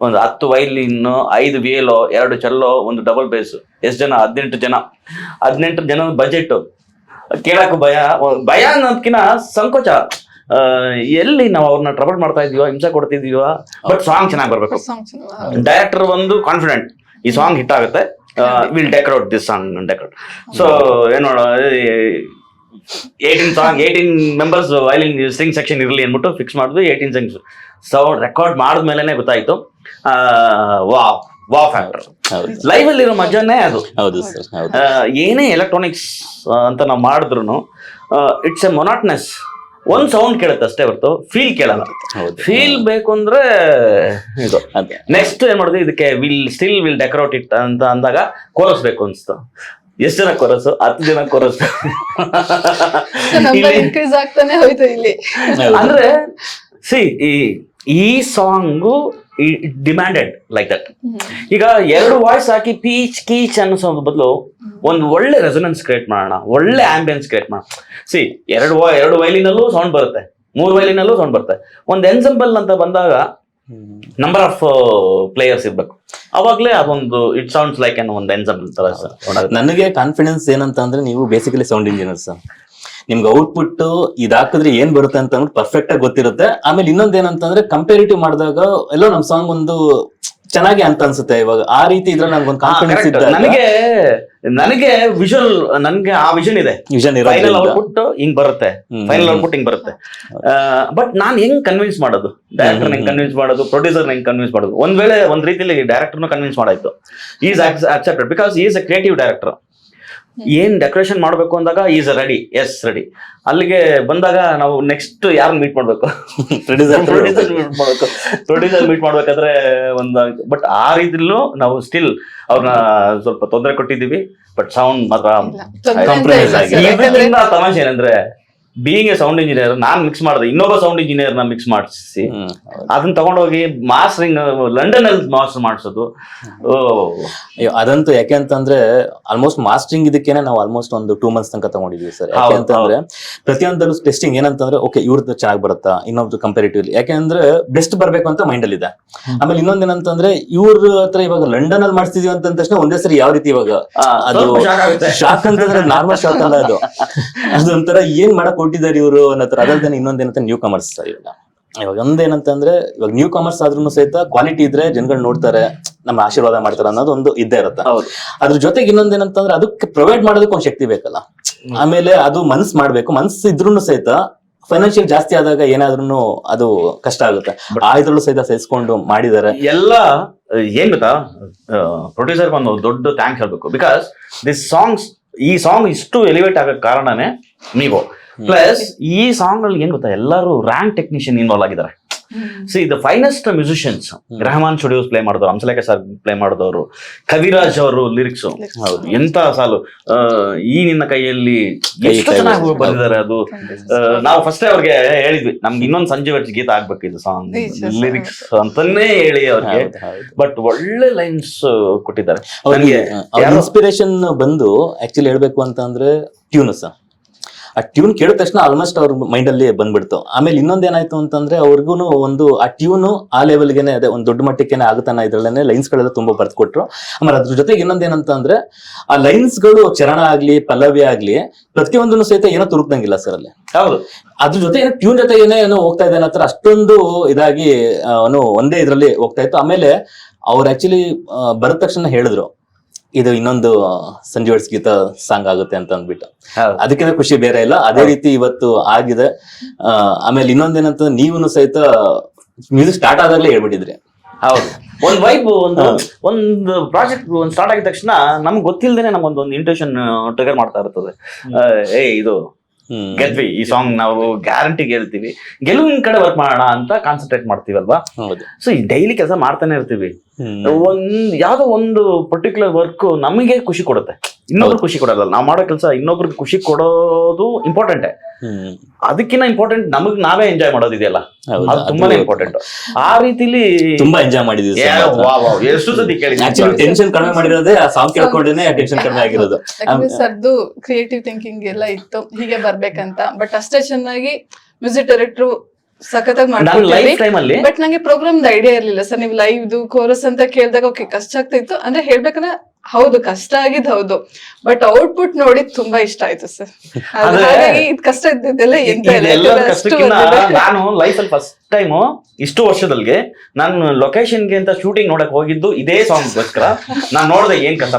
ಒಂದು 10 ವೈಲಿನ್, 5 ವಿಯಲೋ, 2 ಚೆಲ್ಲೋ, ಒಂದು ಡಬಲ್ ಬೇಸ್, ಎಷ್ಟ್ ಜನ? 18 ಜನ ಬಜೆಟ್. ಕೇಳಕ್ ಭಯ ಅನ್ನೋದಕ್ಕಿಂತ ಸಂಕೋಚ. ಎಲ್ಲಿ ನಾವು ಅವ್ರನ್ನ ಟ್ರಬಲ್ ಮಾಡ್ತಾ ಇದೀವ, ಹಿಂಸೆ ಕೊಡ್ತಿದೀವ, ಬಟ್ ಸಾಂಗ್ ಚೆನ್ನಾಗಿ ಬರ್ಬೇಕು. ಡೈರೆಕ್ಟರ್ ಒಂದು ಕಾನ್ಫಿಡೆಂಟ್, ಈ ಸಾಂಗ್ ಹಿಟ್ ಆಗುತ್ತೆ, will decorate this song decorate. So ಏನ್ ನೋಡ 18 ಮೆಂಬರ್ಸ್ ವೈಲಿನ್ ಸ್ಟ್ರಿಂಗ್ ಸೆಕ್ಷನ್ ಇರಲಿ ಅಂದ್ಬಿಟ್ಟು ಫಿಕ್ಸ್ ಮಾಡಿದ್ವಿ. 18 ಸಾಂಗ್ಸ್ ಸೌಂಡ್ ರೆಕಾರ್ಡ್ ಮಾಡಿದ್ಮೇಲೆ ಗೊತ್ತಾಯ್ತು ವಾವ್ ಫ್ಯಾಕ್ಟರ್. ಲೈವ್ ಅಲ್ಲಿ ಇರೋ ಮಜಾನೇ ಅದು. ಏನೇ ಎಲೆಕ್ಟ್ರಾನಿಕ್ಸ್ ಅಂತ ನಾವು ಮಾಡಿದ್ರು ಇಟ್ಸ್ ಎ ಮೊನಾಟ್ನೆಸ್. ಒಂದ್ ಸೌಂಡ್ ಕೇಳುತ್ತೆ ಅಷ್ಟೇ ಹೊರತು ಫೀಲ್ ಕೇಳಲ್ಲ. ಫೀಲ್ ಬೇಕು ಅಂದ್ರೆ ಇದು. ನೆಕ್ಸ್ಟ್ ಏನ್ ಮಾಡಿದ್ವಿ, ಇದಕ್ಕೆ ವಿಲ್ ಡೆಕೋರೇಟ್ ಇಟ್ ಅಂತ ಅಂದಾಗ ಕೋರಸ್ ಬೇಕು ಅನ್ಸ್ತು. ಎಷ್ಟು ಜನ ಕೋರಸ್? 10 ಜನ ಕೋರಸ್. ಅಂದ್ರೆ ಈ ಸಾಂಗು ಡಿಮ್ಯಾಂಡೆಡ್ ಲೈಕ್ ದಟ್. ಈಗ 2 ವಾಯ್ಸ್ ಹಾಕಿ ಪೀಚ್ ಕೀಚ್ ಅನ್ನೋ ಬದಲು ಒಂದು ಒಳ್ಳೆ ರೆಸೊನೆನ್ಸ್ ಕ್ರಿಯೇಟ್ ಮಾಡೋಣ, ಒಳ್ಳೆ ಆಂಬಿಯನ್ಸ್ ಕ್ರಿಯೇಟ್ ಮಾಡೋಣ. ಎರಡು ವೈಲಿನಲ್ಲೂ ಸೌಂಡ್ ಬರುತ್ತೆ, 3 ವೈಲಿನಲ್ಲೂ ಸೌಂಡ್ ಬರುತ್ತೆ. ಒಂದು ಎನ್ಸೆಂಬಲ್ ಅಂತ ಬಂದಾಗ ನಂಬರ್ ಆಫ್ ಪ್ಲೇಯರ್ಸ್ ಇರ್ಬೇಕು, ಅವಾಗ್ಲೇ ಅದೊಂದು ಇಟ್ ಸೌಂಡ್ಸ್ ಲೈಕ್ ಅನ್ನೋ ಒಂದು ಎನ್ಸೆಂಬಲ್ ತರ. ನನಗೆ ಕಾನ್ಫಿಡೆನ್ಸ್ ಏನಂತ ಅಂದ್ರೆ, ನೀವು ಬೇಸಿಕಲಿ ಸೌಂಡ್ ಇಂಜಿನಿಯರ್ ಸರ್, ನಿಮ್ಗೆ ಔಟ್ಪುಟ್ ಇದಾಕಿದ್ರೆ ಏನ್ ಬರುತ್ತೆ ಅಂತ ಪರ್ಫೆಕ್ಟ್ ಆಗಿ ಗೊತ್ತಿರುತ್ತೆ. ಆಮೇಲೆ ಇನ್ನೊಂದ್ ಏನಂತಂದ್ರೆ ಕಂಪೇರಿಟಿವ್ ಮಾಡಿದಾಗ ಎಲ್ಲೋ ನಮ್ ಸಾಂಗ್ ಒಂದು ಚೆನ್ನಾಗಿ ಅಂತ ಅನ್ಸುತ್ತೆ. ಇವಾಗ ಆ ರೀತಿ ಇದ್ರೆ ನನ್ಗೊಂದು ಕಾನ್ಫಿಡೆನ್ಸ್ ಇದ್ದ. ನನಗೆ ವಿಷುವಲ್, ನನಗೆ ಆ ವಿಷನ್ ಇದೆ. ಫೈನಲ್ ಔಟ್ಪುಟ್ ಹಿಂಗ್ ಬರುತ್ತೆ, ಬಟ್ ನಾನ್ ಹೆಂಗ್ ಕನ್ವಿನ್ಸ್ ಮಾಡೋದು, ಡೈರೆಕ್ಟರ್ ಹೆಂಗ್ ಕನ್ವಿನ್ಸ್ ಮಾಡೋದು, ಪ್ರೊಡ್ಯೂಸರ್ ಹೆಂಗ್ ಕನ್ವಿನ್ಸ್ ಮಾಡೋದು. ಒಂದ್ ವೇಳೆ ಒಂದ್ ರೀತಿಯಲ್ಲಿ ಡೈರೆಕ್ಟರ್ನು ಕನ್ವಿನ್ಸ್ ಮಾಡಾಯ್ತು. Is accepted because is a creative director. ಏನ್ ಡೆಕೋರೇಷನ್ ಮಾಡ್ಬೇಕು ಅಂದಾಗ ಈಸ್ ರೆಡಿ, ಎಸ್ ರೆಡಿ. ಅಲ್ಲಿಗೆ ಬಂದಾಗ ನಾವು ನೆಕ್ಸ್ಟ್ ಯಾರನ್ನ ಮೀಟ್ ಮಾಡ್ಬೇಕು? ಪ್ರೊಡ್ಯೂಸರ್ ಮೀಟ್ ಮಾಡ್ಬೇಕಾದ್ರೆ ಬಟ್ ಆ ರೀತಿಲೂ ನಾವು ಸ್ಟಿಲ್ ಅವ್ರನ್ನ ಸ್ವಲ್ಪ ತೊಂದರೆ ಕೊಟ್ಟಿದೀವಿ. ಬಟ್ ಸೌಂಡ್ ಮಾತ್ರ ಕಾಂಪ್ರಮೈಸ್ ಆಗಿದೆ. ತಮಾಷೆ ಏನಂದ್ರೆ, being A sound engineer, non mix ಮಾಡಿದೆ, ಇನ್ನೊಬ್ಬ ಸೌಂಡ್ ಇಂಜಿನಿಯರ್ ನ ಮಿಕ್ಸ್ ಮಾಡಿಸಿ ಅದನ್ನ ತಗೊಂಡೋಗಿ ಮಾಸ್ಟರಿಂಗ್ ಲಂಡನ್ ಅಲ್ಲಿ ಮಾಸ್ಟರ್ ಮಾಡಿಸೋದು. ಅದಂತೂ ಯಾಕೆ ಅಂತಂದ್ರೆ ಆಲ್ಮೋಸ್ಟ್ ಮಾಸ್ಟರಿಂಗ್ ಇದಕ್ಕೇನೆ ನಾವು ಆಲ್ಮೋಸ್ಟ್ ಒಂದು 2 months ತನಕ ತಗೊಂಡಿದ್ವಿ ಸರ್. ಯಾಕೆ ಅಂತಂದ್ರೆ ಪ್ರತಿಯೊಂದಲ್ಲೂ ಟೆಸ್ಟಿಂಗ್ ಏನಂತಂದ್ರೆ, ಓಕೆ ಇವ್ರದ್ದು ಚೆನ್ನಾಗಿ ಬರುತ್ತಾ, ಇನ್ನೊಬ್ದು ಕಂಪೇರಿಟಿವ್ಲಿ, ಯಾಕೆಂದ್ರೆ ಬೆಸ್ಟ್ ಬರ್ಬೇಕು ಅಂತ ಮೈಂಡ್ ಅಲ್ಲಿ ಇದೆ. ಆಮೇಲೆ ಇನ್ನೊಂದೇನಂತಂದ್ರೆ, ಇವ್ರ ಹತ್ರ ಇವಾಗ ಲಂಡನ್ ಅಲ್ಲಿ ಮಾಡಿಸ್ತಿದೀವಿ ಅಂತ ತಕ್ಷಣ ಒಂದೇ ಸರಿ ಯಾವ ರೀತಿ ಇವಾಗ ಅದು ಶಾಕ್ ಅಂತಂದ್ರೆ ನಾರ್ಮಲ್ ಶಾಕ್ ಅಲ್ಲ, ಅದೊಂಥರ ಏನ್ ಮಾಡಕ್ ಕೊಟ್ಟಿದ್ದಾರೆ ಇವರು ಅನ್ನೋ ತರ. ಅದಲ್ದೇನೆ ಇನ್ನೊಂದೇನಂತ ನ್ಯೂ ಕಮರ್ಸ್ ಸರ್ ಇವಾಗ ಇವಾಗ ಒಂದೇನಂತಂದ್ರೆ ಇವಾಗ ನ್ಯೂ ಕಾಮರ್ಸ್ ಆದ್ರೂ ಸಹಿತ ಕ್ವಾಲಿಟಿ ಇದ್ರೆ ಜನಗಳು ನೋಡ್ತಾರೆ, ನಮ್ಮ ಆಶೀರ್ವಾದ ಮಾಡ್ತಾರೆ ಅನ್ನೋದು ಒಂದು ಇದ್ದೇ ಇರುತ್ತೆ. ಹೌದು. ಅದ್ರ ಜೊತೆಗೆ ಇನ್ನೊಂದೇನಂತಂದ್ರೆ ಅದಕ್ಕೆ ಪ್ರೊವೈಡ್ ಮಾಡೋದಕ್ಕೆ ಒಂದು ಶಕ್ತಿ ಬೇಕಲ್ಲ. ಆಮೇಲೆ ಅದು ಮನ್ಸ್ ಮಾಡ್ಬೇಕು, ಮನ್ಸ್ ಇದ್ರೂ ಸಹಿತ ಫೈನಾನ್ಷಿಯಲ್ ಜಾಸ್ತಿ ಆದಾಗ ಏನಾದ್ರೂ ಅದು ಕಷ್ಟ ಆಗುತ್ತೆ. ಇದ್ರಲ್ಲೂ ಸಹಿತ ಸಹಿಸ್ಕೊಂಡು ಮಾಡಿದ್ದಾರೆ ಎಲ್ಲ. ಏನ್ ಗೊತ್ತಾ, ಪ್ರೊಡ್ಯೂಸರ್ ಒಂದು ದೊಡ್ಡ ಥ್ಯಾಂಕ್ಸ್ ಹೇಳ್ಬೇಕು. ಬಿಕಾಸ್ ಈ ಸಾಂಗ್ ಇಷ್ಟು ಎಲಿವೇಟ್ ಆಗಕ್ಕೆ ಕಾರಣನೇ ನೀವು. ಪ್ಲಸ್ ಈ ಸಾಂಗ್ ಅಲ್ಲಿ ಏನ್ ಗೊತ್ತಾ, ಎಲ್ಲರೂ ರ್ಯಾಂಕ್ ಟೆಕ್ನಿಷಿಯನ್ ಇನ್ವಾಲ್ವ್ ಆಗಿದ್ದಾರೆ. See the finest musicians, Rahman studios play ಮಾಡಿದವರು, ಹಂಸಲೇಖ ಸರ್ ಪ್ಲೇ ಮಾಡಿದವರು, ಕವಿರಾಜ್ ಅವರು ಲಿರಿಕ್ಸ್, ಎಂತ ಸಾಲು, ಈ ನಿನ್ನ ಕೈಯಲ್ಲಿ ಎಷ್ಟು ಚೆನ್ನಾಗಿ ಬಂದಿದ್ದಾರೆ. ಅದು ನಾವು ಫಸ್ಟ್ ಅವ್ರಿಗೆ ಹೇಳಿದ್ವಿ, ನಮ್ಗೆ ಇನ್ನೊಂದು ಸಂಜೆ ವರ್ಷ ಗೀತ ಆಗ್ಬೇಕು ಇದು ಸಾಂಗ್ ಲಿರಿಕ್ಸ್ ಅಂತಾನೆ ಹೇಳಿ ಅವ್ರಿಗೆ. ಬಟ್ ಒಳ್ಳೆ ಲೈನ್ಸ್ ಕೊಟ್ಟಿದ್ದಾರೆ. ಇನ್ಸ್ಪಿರೇಷನ್ ಬಂದು ಆಕ್ಚುಲಿ ಹೇಳ್ಬೇಕು ಅಂತಂದ್ರೆ ಟ್ಯೂನ್ಸ್. ಆ ಟ್ಯೂನ್ ಕೇಳಿದ ತಕ್ಷಣ ಆಲ್ಮೋಸ್ಟ್ ಅವ್ರ ಮೈಂಡ್ ಅಲ್ಲಿ ಬಂದ್ಬಿಡ್ತು. ಆಮೇಲೆ ಇನ್ನೊಂದ್ ಏನಾಯ್ತು ಅಂತಂದ್ರೆ ಅವ್ರಿಗೂ ಒಂದು ಆ ಟ್ಯೂನು ಆ ಲೆವೆಲ್ಗೆನೆ ಅದೇ ಒಂದು ದೊಡ್ಡ ಮಟ್ಟಕ್ಕೆ ಆಗುತ್ತಾನ ಇದ್ರಲ್ಲೇನೆ ಲೈನ್ಸ್ ಗಳೆಲ್ಲ ತುಂಬಾ ಬರ್ತ್ ಕೊಟ್ರು. ಆಮೇಲೆ ಅದ್ರ ಜೊತೆಗೆ ಇನ್ನೊಂದೇನಂತಂದ್ರೆ ಆ ಲೈನ್ಸ್ ಗಳು ಚರಣ ಆಗ್ಲಿ ಪಲ್ಲವಿ ಆಗ್ಲಿ ಪ್ರತಿಯೊಂದನ್ನು ಸಹಿತ ಏನೋ ತುರುಕ್ದಂಗಿಲ್ಲ ಸರ್ ಅಲ್ಲಿ. ಹೌದು. ಅದ್ರ ಜೊತೆ ಟ್ಯೂನ್ ಜೊತೆ ಏನೋ ಹೋಗ್ತಾ ಇದೆ ಅನ್ನೋ ಅಷ್ಟೊಂದು ಇದಾಗಿ ಅವನು ಒಂದೇ ಇದ್ರಲ್ಲಿ ಹೋಗ್ತಾ ಇತ್ತು. ಆಮೇಲೆ ಅವ್ರು ಆಕ್ಚುಲಿ ಬರದ ತಕ್ಷಣ ಹೇಳಿದ್ರು ಇದು ಇನ್ನೊಂದು ಸಂಜೆ ವರ್ಸ್ ಗೀತ ಸಾಂಗ್ ಆಗುತ್ತೆ ಅಂತ ಅಂದ್ಬಿಟ್ಟು. ಅದಕ್ಕಿಂತ ಖುಷಿ ಬೇರೆ ಇಲ್ಲ. ಅದೇ ರೀತಿ ಇವತ್ತು ಆಗಿದೆ. ಆಮೇಲೆ ಇನ್ನೊಂದೇನಂತಂದ್ರೆ ನೀವು ಸಹಿತ ಮ್ಯೂಸಿಕ್ ಸ್ಟಾರ್ಟ್ ಆದಾಗ್ಲೇ ಹೇಳ್ಬಿಟ್ಟಿದ್ರಿ. ಹೌದು. ಒಂದ್ ವೈಬ್, ಒಂದು ಪ್ರಾಜೆಕ್ಟ್ ಒಂದು ಸ್ಟಾರ್ಟ್ ಆಗಿದ ತಕ್ಷಣ ನಮ್ಗೆ ಗೊತ್ತಿಲ್ಲದೇನೆ ನಮ್ಗೊಂದು ಇಂಟೆನ್ಷನ್ ಟ್ರಿಗರ್ ಮಾಡ್ತಾ ಇರ್ತದೆ. ಇದು ಗೆದ್ವಿ, ಈ ಸಾಂಗ್ ನಾವು ಗ್ಯಾರಂಟಿ ಗೆಲ್ತೀವಿ, ಗೆಲುವಿನ ಕಡೆ ವರ್ಕ್ ಮಾಡೋಣ ಅಂತ ಕಾನ್ಸಂಟ್ರೇಟ್ ಮಾಡ್ತೀವಲ್ವಾ. ಸೊ ಈ ಡೈಲಿ ಕೆಲಸ ಮಾಡ್ತಾನೆ ಇರ್ತೀವಿ. ಯಾವ್ದೋ ಒಂದು ಪರ್ಟಿಕ್ಯುಲರ್ ವರ್ಕ್ ನಮಗೆ ಖುಷಿ ಕೊಡುತ್ತೆ, ಇನ್ನೊಬ್ರು ಖುಷಿ ಕೊಡಲ್ಲ. ನಾವು ಮಾಡೋ ಕೆಲಸ ಇನ್ನೊಬ್ರಿಗೆ ಖುಷಿ ಕೊಡೋದು ಇಂಪಾರ್ಟೆಂಟೇ. ಅದಕ್ಕಿಂತ ಇಂಪಾರ್ಟೆಂಟ್ ನಮಗ್ ನಾವೇ ಎಂಜಾಯ್ ಮಾಡೋದಿದೆಯಲ್ಲ, ಅದು ತುಂಬಾನೇ ಇಂಪಾರ್ಟೆಂಟ್. ಆ ರೀತಿಲಿ ತುಂಬಾ ಎಂಜಾಯ್ ಮಾಡಿದ್ವಿ. ಎಷ್ಟು ಸತಿ ಕೇಳಿ ಟೆನ್ಷನ್ ಕಡಿಮೆ ಮಾಡಿರೋದೇ ಆ ಸಾಂಗ್ ಕೇಳ್ಕೊಂಡೇನೆ ಟೆನ್ಷನ್ ಕಡಿಮೆ ಆಗಿರೋದು. ಸರ್ದು ಕ್ರಿಯೇಟಿವ್ ಥಿಂಕಿಂಗ್ ಎಲ್ಲ ಇತ್ತು ಹೀಗೆ ಬರ್ಬೇಕಂತ. ಬಟ್ ಅಷ್ಟೇ ಚೆನ್ನಾಗಿ ಮ್ಯೂಸಿಕ್ ಡೈರೆಕ್ಟ್ರು ಸಖತ್ತಾಗಿ ಮಾಡ್ತೀವಿ. ಬಟ್ ನಂಗೆ ಪ್ರೋಗ್ರಾಮ್ ಐಡಿಯಾ ಇರ್ಲಿಲ್ಲ ಸರ್. ನೀವು ಲೈವ್ ಕೋರಸ್ ಅಂತ ಕೇಳಿದಾಗ ಓಕೆ ಕಷ್ಟ ಆಗ್ತಾ ಇತ್ತು ಅಂದ್ರೆ ಹೇಳ್ಬೇಕಂದ್ರೆ ಹೌದು ಕಷ್ಟ ಆಗಿದ್ ಹೌದು. ಬಟ್ ಔಟ್ಪುಟ್ ನೋಡಿ ತುಂಬಾ ಇಷ್ಟ ಆಯ್ತು ಸರ್. ಹಾಗಾಗಿ ಇದು ಕಷ್ಟ ಇದ್ದಿದ್ದೆಲ್ಲ ನಾನು ಲೈಫ್ ಅಲ್ಲಿ ಫಸ್ಟ್ ಟೈಮ್ ಇಷ್ಟು ವರ್ಷದಲ್ಗೆ ನಾನು ಲೊಕೇಶನ್ಗೆ ಅಂತ ಶೂಟಿಂಗ್ ನೋಡಕ್ ಹೋಗಿದ್ದು ಇದೇ ಸಾಂಗ್ ಗೋಸ್ಕರ. ನಾನ್ ನೋಡ್ದೆ ಏನ್ ಕಷ್ಟ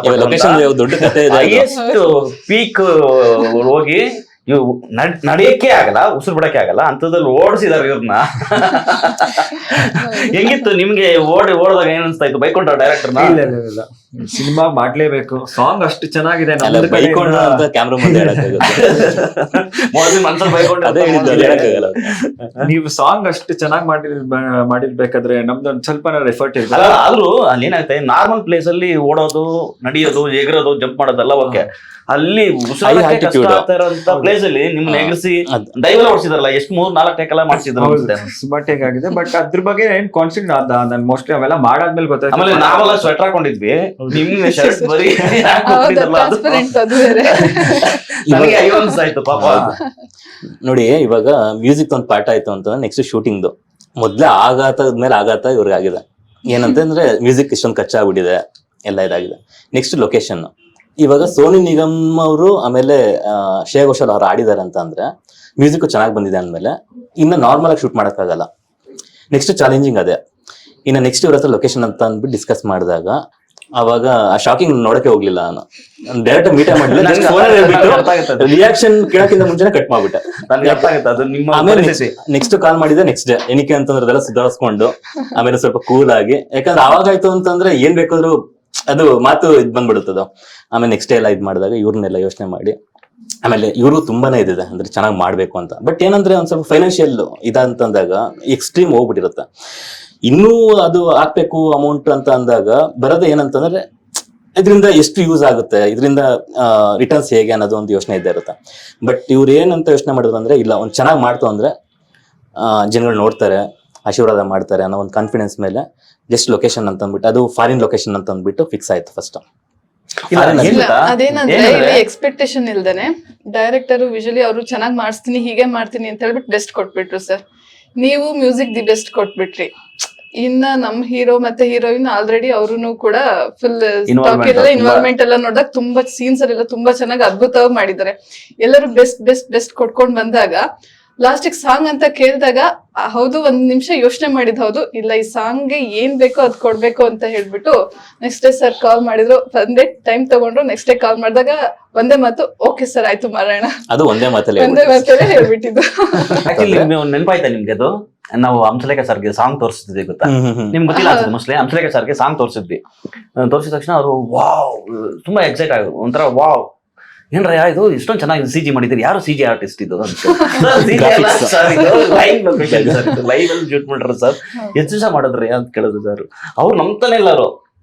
ದೊಡ್ಡ ಕಥೆ ಹೈಯೆಸ್ಟ್ ಪೀಕ್ ಹೋಗಿ ಇವು ನಡೆಯಕ್ಕೆ ಆಗಲ್ಲ, ಉಸಿರು ಬಿಡಕ್ಕೆ ಆಗಲ್ಲ ಅಂತದ್ರಲ್ಲಿ ಓಡಿಸಿದಾರೆ ಇವ್ರನ್ನ. ಹೆಂಗಿತ್ತು ನಿಮ್ಗೆ ಓಡಿದಾಗ ಏನ್ ಅನ್ಸ್ತಾ ಇತ್ತು? ಬೈಕೊಂಡ್ರ ಡೈರೆಕ್ಟರ್ನ? ಇಲ್ಲ, ಸಿನಿಮಾ ಮಾಡ್ಲೇಬೇಕು, ಸಾಂಗ್ ಅಷ್ಟು ಚೆನ್ನಾಗಿದೆ. ನೀವು ಸಾಂಗ್ ಅಷ್ಟು ಚೆನ್ನಾಗಿ ಮಾಡಿರ್ಬೇಕಾದ್ರೆ ನಮ್ದೊಂದ್ ಸ್ವಲ್ಪ ಎಫರ್ಟ್ ಇರ್ತದೆ. ಆದ್ರೂ ಅಲ್ಲಿ ಏನಾಗುತ್ತೆ, ನಾರ್ಮಲ್ ಪ್ಲೇಸ್ ಅಲ್ಲಿ ಓಡೋದು, ನಡೆಯೋದು, ಎಗರೋದು, ಜಂಪ್ ಮಾಡೋದೆಲ್ಲ ಓಕೆ. ಅಲ್ಲಿ ಪ್ಲೇಸ್ ಅಲ್ಲಿ ನಿಮ್ನ ಎಗರಿಸಿ ದೈವ ಓಡಿಸಿದಾರಲ್ಲ, ಎಷ್ಟು 3-4 ಟೇಕ್ ಎಲ್ಲ ಮಾಡಿಸಿದ್ರು. ಸುಮಾರು ಟೇಕ್ ಆಗಿದೆ. ಬಟ್ ಅದ್ರ ಬಗ್ಗೆ ಏನ್ ಕಾನ್ಸೆಪ್ಟ್ ನನ್ ಮೋಸ್ಟ್ಲಿ ಅವೆಲ್ಲ ಮಾಡಾದ್ಮೇಲೆ ಗೊತ್ತಾಯ್ತು. ಆಮೇಲೆ ನಾವೆಲ್ಲ ಸ್ವೆಟರ್ ಹಾಕೊಂಡಿದ್ವಿ, ನಿಮ್ಗೆ ಶರ್ಟ್ ಬರೀ ನನಗೆ ಆಯ್ತು ಪಾಪ. ನೋಡಿ ಇವಾಗ ಮ್ಯೂಸಿಕ್ ಒಂದು ಪಾಠ ಆಯ್ತು ಅಂತಂದ್ರೆ ನೆಕ್ಸ್ಟ್ ಶೂಟಿಂಗ್ದು ಮೊದ್ಲೇ ಆಘಾತದ್ಮೇಲೆ ಆಘಾತ ಇವ್ರಿಗೆ ಆಗಿದೆ. ಏನಂತಂದ್ರೆ ಮ್ಯೂಸಿಕ್ ಇಷ್ಟೊಂದು ಕಚ್ಚಾಗ್ಬಿಟ್ಟಿದೆ, ಎಲ್ಲ ಇದಾಗಿದೆ. Next location. ಇವಾಗ ಸೋನು ನಿಗಮ್ ಅವರು ಆಮೇಲೆ ಶ್ರೇಯಾ ಘೋಷಾಲ್ ಅವ್ರು ಆಡಿದಾರೆ ಅಂತ ಅಂದ್ರೆ ಮ್ಯೂಸಿಕ್ ಚೆನ್ನಾಗಿ ಬಂದಿದೆ ಅಂದ್ಮೇಲೆ ಇನ್ನ ನಾರ್ಮಲ್ ಆಗಿ ಶೂಟ್ ಮಾಡಕ್ಕಾಗಲ್ಲ. ನೆಕ್ಸ್ಟ್ ಚಾಲೆಂಜಿಂಗ್ ಅದೇ. ಇನ್ನ ನೆಕ್ಸ್ಟ್ ಇವ್ರ ಹತ್ರ ಲೊಕೇಶನ್ ಅಂತ ಅಂದ್ಬಿಟ್ಟು ಡಿಸ್ಕಸ್ ಮಾಡಿದಾಗ ಅವಾಗ ಆ ಶಾಕಿಂಗ್ ನೋಡಕ್ಕೆ ಹೋಗ್ಲಿಲ್ಲ. ನಾನು ಡೈರೆಕ್ಟ್ ಮೀಟ್ ಮಾಡಿಲ್ಲ, ರಿಯಾಕ್ಷನ್ ಕೇಳಕ್ಕಿಂತ ಮುಂಚೆನೆ ಕಟ್ ಮಾಡ್ಬಿಟ್ಟೆ. ಆಮೇಲೆ ನೆಕ್ಸ್ಟ್ ಕಾಲ್ ಮಾಡಿದೆ ನೆಕ್ಸ್ಟ್ ಡೇ ಏನಕ್ಕೆ ಅಂತಂದ್ರೆ ಅದೆಲ್ಲ ಸುಧಾರಿಸ್ಕೊಂಡು ಆಮೇಲೆ ಸ್ವಲ್ಪ ಕೂಲ್ ಆಗಿ, ಯಾಕಂದ್ರೆ ಅವಾಗಾಯ್ತು ಅಂತಂದ್ರೆ ಏನ್ ಬೇಕಾದ್ರೂ ಅದು ಮಾತು ಇದ್ ಬಂದ್ಬಿಡುತ್ತದು. ಆಮೇಲೆ ನೆಕ್ಸ್ಟ್ ಡೇ ಎಲ್ಲ ಇದ್ ಮಾಡಿದಾಗ ಇವ್ರನ್ನೆಲ್ಲ ಯೋಚನೆ ಮಾಡಿ ಆಮೇಲೆ ಇವರು ತುಂಬಾನೇ ಇದಿದೆ ಅಂದ್ರೆ ಚೆನ್ನಾಗಿ ಮಾಡ್ಬೇಕು ಅಂತ. ಬಟ್ ಏನಂದ್ರೆ ಒಂದ್ ಸ್ವಲ್ಪ ಫೈನಾನ್ಷಿಯಲ್ ಇದಂತಂದಾಗ ಎಕ್ಸ್ಟ್ರೀಮ್ ಹೋಗ್ಬಿಟ್ಟಿರುತ್ತೆ. ಇನ್ನೂ ಅದು ಹಾಕ್ಬೇಕು ಅಮೌಂಟ್ ಅಂತ ಅಂದಾಗ ಬರೋದು ಏನಂತಂದ್ರೆ ಇದರಿಂದ ಎಷ್ಟು ಯೂಸ್ ಆಗುತ್ತೆ, ಇದರಿಂದ ರಿಟರ್ನ್ಸ್ ಹೇಗೆ ಅನ್ನೋದು ಒಂದು ಯೋಚನೆ ಇದ್ದೇ ಇರುತ್ತೆ. ಬಟ್ ಇವ್ರು ಏನಂತ ಯೋಚನೆ ಮಾಡಿದ್ರು ಅಂದ್ರೆ ಇಲ್ಲ ಒಂದ್ ಚೆನ್ನಾಗಿ ಮಾಡ್ತು ಅಂದ್ರೆ ಜನಗಳು ನೋಡ್ತಾರೆ, ಆಶೀರ್ವಾದ ಮಾಡ್ತಾರೆ ಅನ್ನೋ ಒಂದು ಕಾನ್ಫಿಡೆನ್ಸ್ ಮೇಲೆ ಜಸ್ಟ್ ಲೊಕೇಶನ್ ಅಂತ ಅಂದ್ಬಿಟ್ಟು ಅದು ಫಾರಿನ್ ಲೊಕೇಶನ್ ಅಂತ ಅಂದ್ಬಿಟ್ಟು ಫಿಕ್ಸ್ ಆಯ್ತು ಫಸ್ಟ್. ಅದೇನಂದ್ರೆ ಇಲ್ಲಿ ಎಕ್ಸ್ಪೆಕ್ಟೇಷನ್ ಇಲ್ದೇನೆ ಡೈರೆಕ್ಟರ್ ವಿಜುವಲಿ ಅವರು ಚೆನ್ನಾಗಿ ಮಾಡಿಸ್ತೀನಿ ಹೀಗೆ ಮಾಡ್ತೀನಿ ಅಂತ ಹೇಳ್ಬಿಟ್ಟು ಬೆಸ್ಟ್ ಕೊಟ್ಬಿಟ್ರು ಸರ್. ನೀವು ಮ್ಯೂಸಿಕ್ ದಿ ಬೆಸ್ಟ್ ಕೊಟ್ಬಿಟ್ರಿ. ಇನ್ನ ನಮ್ ಹೀರೋ ಮತ್ತೆ ಹೀರೋಯಿನ್ ಆಲ್ರೆಡಿ ಅವ್ರು ಕೂಡ ಫುಲ್ ಇನ್ವಾಲ್ವ್ಮೆಂಟ್ ಎಲ್ಲ ನೋಡಿದಾಗ ತುಂಬಾ ಸೀನ್ಸ್ ಅಲ್ಲೆಲ್ಲ ತುಂಬಾ ಚೆನ್ನಾಗಿ ಅದ್ಭುತವಾಗಿ ಮಾಡಿದ್ದಾರೆ. ಎಲ್ಲರೂ ಬೆಸ್ಟ್ ಕೊಟ್ಕೊಂಡ್ ಬಂದಾಗ ಲಾಸ್ಟಿಗೆ ಸಾಂಗ್ ಅಂತ ಕೇಳಿದಾಗ ಹೌದು ಒಂದ್ ನಿಮಿಷ ಯೋಚನೆ ಮಾಡಿದ್ ಹೌದು, ಇಲ್ಲ ಈ ಸಾಂಗ್ಗೆ ಏನ್ ಬೇಕೋ ಅದ್ ಕೊಡ್ಬೇಕು ಅಂತ ಹೇಳ್ಬಿಟ್ಟು ನೆಕ್ಸ್ಟ್ ಡೇ ಸರ್ ಕಾಲ್ ಮಾಡಿದ್ರು, ಒಂದೇ ಟೈಮ್ ತಗೊಂಡ್ರು. ನೆಕ್ಸ್ಟ್ ಡೇ ಕಾಲ್ ಮಾಡಿದಾಗ ಒಂದೇ ಮಾತು, ಓಕೆ ಸರ್ ಆಯ್ತು ಮಾಡೋಣ, ಅದು ಒಂದೇ ಮಾತಲ್ಲಿ ಒಂದೇ ಮಾತಲ್ಲೇ ಹೇಳ್ಬಿಟ್ಟಿದ್ದು. ಆಕ್ಚುಲಿ ನೆನಪಾಯ್ತಾ ನಿಮ್ಗೆ ಅದು? ನಾವು ಹಂಸಲೇಖ ಸರ್ಗೆ ಸಾಂಗ್ ತೋರಿಸ್ತಿದ್ವಿ ಗೊತ್ತಾ, ನಿಮ್ಗೆ ಗೊತ್ತಿಲ್ಲ ಅನ್ಸುತ್ತೆ ಮೋಸ್ಟ್ಲಿ. ಹಂಸಲೇಖ ಸರ್ಗೆ ಸಾಂಗ್ ತೋರಿಸಿದ್ವಿ. ತೋರಿಸಿದ ತಕ್ಷಣ ಅವರು ವಾವ್ ತುಂಬಾ ಎಕ್ಸೈಟ್ ಆಗ, ಒಂಥರ ವಾವ್ ಏನ್ರ ಇದು ಇಷ್ಟೊಂದು ಚೆನ್ನಾಗಿ CG ಮಾಡಿದ್ರಿ, ಯಾರು CG ಆರ್ಟಿಸ್ಟ್ ಇದು ಲೈವ್ ಅಲ್ಲಿ ಶೂಟ್ ಮಾಡ್ರ ಸರ್, ಎಷ್ಟು ದಿವಸ ಮಾಡಿದ್ರಿ ಅಂತ ಕೇಳಿದ್ರು ಸರ್. ಅವ್ರು ನಂಬ್ತಾನೆ ಇಲ್ಲ. ಅವರು